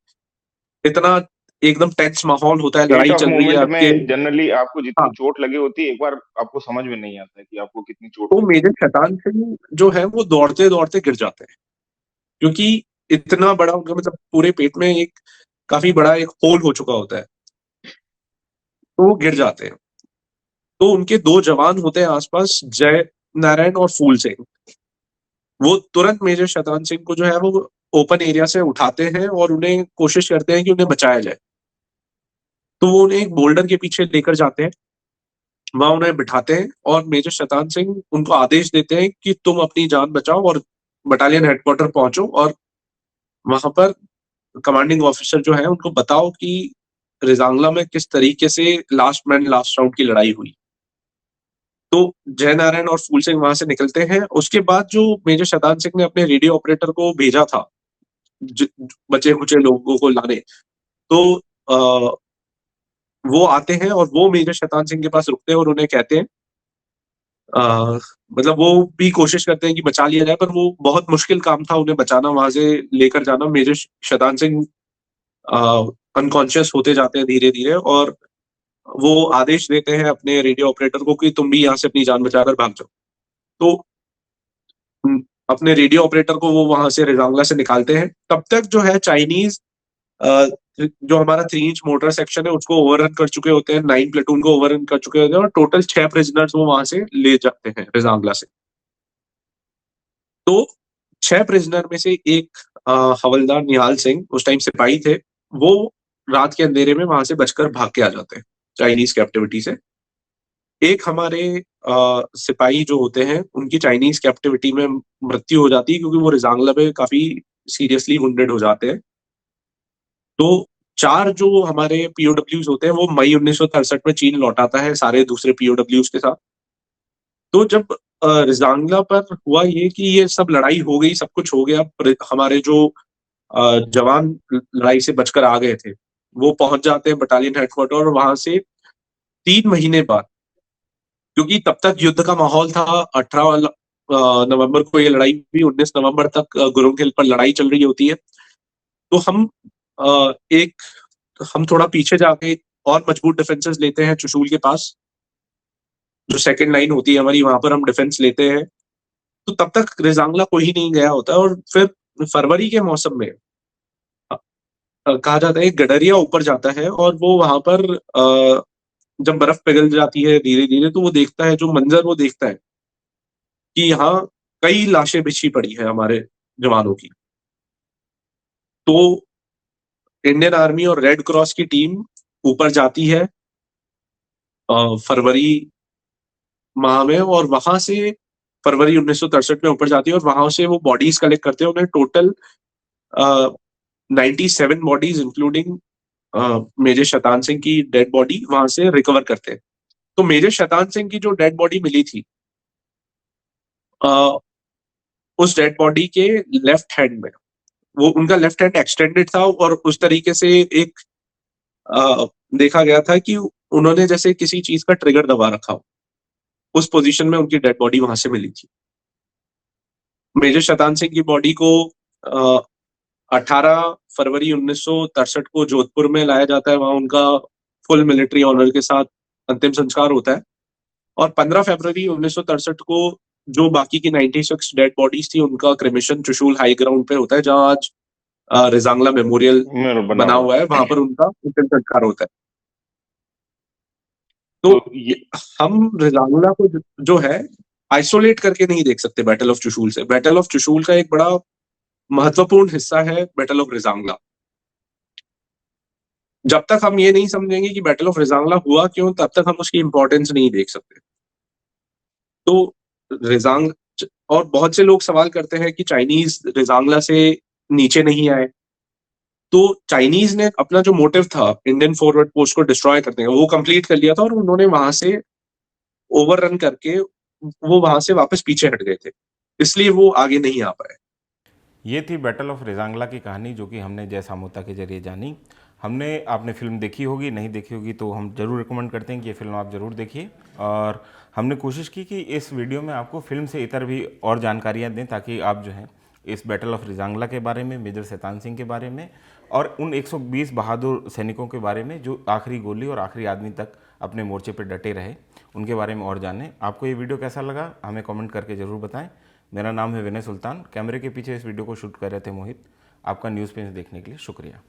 इतना एकदम टेंस माहौल होता है, हेट लड़ाई ऑफ चल रही है मोमेंट आपके। में जनरली आपको जितनी हाँ, चोट लगी होती है, एक बार आपको समझ में नहीं आता है कि आपको कितनी चोट तो लगी है। मेजर शैतान सिंह जो है वो दौड़ते दौड़ते गिर जाते हैं, क्योंकि इतना बड़ा उनका मतलब पूरे पेट में एक काफी बड़ा एक होल हो चुका होता है। तो वो गिर जाते हैं। तो उनके दो जवान होते हैं आसपास, जय नारायण और फूल सिंह। वो तुरंत मेजर शैतान सिंह को जो है वो ओपन एरिया से उठाते हैं और उन्हें कोशिश करते हैं कि उन्हें बचाया जाए। तो वो उन्हें एक बोल्डर के पीछे लेकर जाते हैं, वहां उन्हें बिठाते हैं और मेजर शैतान सिंह उनको आदेश देते हैं कि तुम अपनी जान बचाओ और बटालियन हेडक्वार्टर पहुंचो और वहां पर कमांडिंग ऑफिसर जो है उनको बताओ कि रिजांगला में किस तरीके से लास्ट मैन लास्ट राउंड की लड़ाई हुई। तो जय नारायण और फूल सिंह वहां से निकलते हैं। उसके बाद जो मेजर शैतान सिंह ने अपने रेडियो ऑपरेटर को भेजा था बचे खुचे लोगों को लाने, तो वो आते हैं और वो मेजर शैतान सिंह के पास रुकते हैं और उन्हें कहते हैं, अ, मतलब वो भी कोशिश करते हैं कि बचा लिया जाए, पर वो बहुत मुश्किल काम था उन्हें बचाना, वहां से लेकर जाना। मेजर शैतान सिंह अनकॉन्शियस होते जाते हैं धीरे धीरे और वो आदेश देते हैं अपने रेडियो ऑपरेटर को कि तुम भी यहाँ से अपनी जान बचाकर भाग जाओ। तो अपने रेडियो ऑपरेटर को वो वहां से रिजांगला से निकालते हैं। तब तक जो है चाइनीज जो हमारा 3 इंच मोटर सेक्शन है उसको ओवररन कर चुके होते हैं, 9 प्लेटून को ओवररन कर चुके होते हैं और टोटल 6 प्रिजनर्स वो वहां से ले जाते हैं रिजांगला से। तो 6 प्रिजनर में से एक हवलदार निहाल सिंह उस टाइम सिपाही थे, वो रात के अंधेरे में वहां से बचकर भाग के आ जाते हैं चाइनीज कैप्टिविटी से। एक हमारे सिपाही जो होते हैं उनकी चाइनीज कैप्टिविटी में मृत्यु हो जाती है क्योंकि वो रिजांगला में काफी सीरियसली वुंडेड हो जाते हैं। तो 4 जो हमारे पीओडब्ल्यूज होते हैं वो मई 1963 में चीन लौटाता है सारे दूसरे पीओडब्ल्यूज के साथ। तो जब रिजांगला पर हुआ ये कि ये सब लड़ाई हो गई, सब कुछ हो गया, हमारे जो जवान लड़ाई से बचकर आ गए थे वो पहुंच जाते हैं बटालियन हेडक्वार्टर और वहां से 3 महीने बाद, क्योंकि तब तक युद्ध का माहौल था, 18 नवंबर को ये लड़ाई हुई, 19 नवंबर तक गुरुंग हिल पर लड़ाई चल रही होती है। तो एक हम थोड़ा पीछे जाके और मजबूत डिफेंसेस लेते हैं चुशूल के पास, जो सेकंड लाइन होती है हमारी, वहां पर हम डिफेंस लेते हैं। तो तब तक रिजांगला कोई नहीं गया होता है और फिर फरवरी के मौसम में कहा जाता है गडरिया ऊपर जाता है और वो वहां पर जब बर्फ पिघल जाती है धीरे धीरे तो वो देखता है, जो मंजर वो देखता है कि यहाँ कई लाशें बिछी पड़ी है हमारे जवानों की। तो इंडियन आर्मी और रेड क्रॉस की टीम ऊपर जाती है फरवरी माह में, और वहां से फरवरी 1963 में ऊपर जाती है और वहां से वो बॉडीज कलेक्ट करते हैं। उन्हें total 97 bodies including major Shaitan Singh की डेड बॉडी वहां से रिकवर करते हैं। तो मेजर शैतान सिंह की जो डेड बॉडी मिली थी, अ, उस डेड बॉडी के लेफ्ट हैंड में, वो उनका लेफ्ट हैंड एक्सटेंडेड था और उस तरीके से एक देखा गया था कि उन्होंने जैसे किसी चीज का ट्रिगर दबा रखा हो, उस पोजीशन में उनकी डेड बॉडी वहां से मिली थी। मेजर शैतान सिंह की बॉडी को 18 फरवरी 1963 को जोधपुर में लाया जाता है, वहां उनका फुल मिलिट्री ऑनर के साथ अंतिम संस्कार होता है। और 15 फरवरी 1963 को जो बाकी की 96 डेड बॉडीज थी उनका क्रिमेशन चुशूल हाई ग्राउंड पे होता है, जहां आज रिजांगला मेमोरियल मेरा बना बना हुआ हुआ है, वहां पर उनका अंतिम संस्कार होता है। तो तो ये हम रिजांगला को जो है आइसोलेट करके नहीं देख सकते बैटल ऑफ चुशूल से। बैटल ऑफ चुशूल का एक बड़ा महत्वपूर्ण हिस्सा है बैटल ऑफ रिजांगला। जब तक हम ये नहीं समझेंगे कि बैटल ऑफ रिजांगला हुआ क्यों, तब तक हम उसकी इंपॉर्टेंस नहीं देख सकते। तो रिजांग और बहुत से लोग सवाल करते हैं कि चाइनीज रिजांगला से नीचे नहीं आए। तो चाइनीज ने अपना जो मोटिव था इंडियन फॉरवर्ड पोस्ट को डिस्ट्रॉय करने का वो कंप्लीट कर लिया था और उन्होंने वहां से ओवररन करके वो वहां से वापस पीछे हट गए थे, इसलिए वो आगे नहीं आ पाए। ये थी बैटल ऑफ रिजांगला की कहानी, जो कि हमने जय सामोता के जरिए जानी। आपने फिल्म देखी होगी, नहीं देखी होगी तो हम ज़रूर रिकमेंड करते हैं कि ये फिल्म आप ज़रूर देखिए। और हमने कोशिश की कि इस वीडियो में आपको फिल्म से इतर भी और जानकारियाँ दें, ताकि आप जो हैं इस बैटल ऑफ रिजांगला के बारे में, मेजर शैतान सिंह के बारे में और उन 120 बहादुर सैनिकों के बारे में जो आखिरी गोली और आखिरी आदमी तक अपने मोर्चे पर डटे रहे, उनके बारे में और जानें। आपको ये वीडियो कैसा लगा हमें कमेंट करके ज़रूर बताएं। मेरा नाम है विनय सुल्तान, कैमरे के पीछे इस वीडियो को शूट कर रहे थे मोहित। आपका न्यूज़ पेज देखने के लिए शुक्रिया।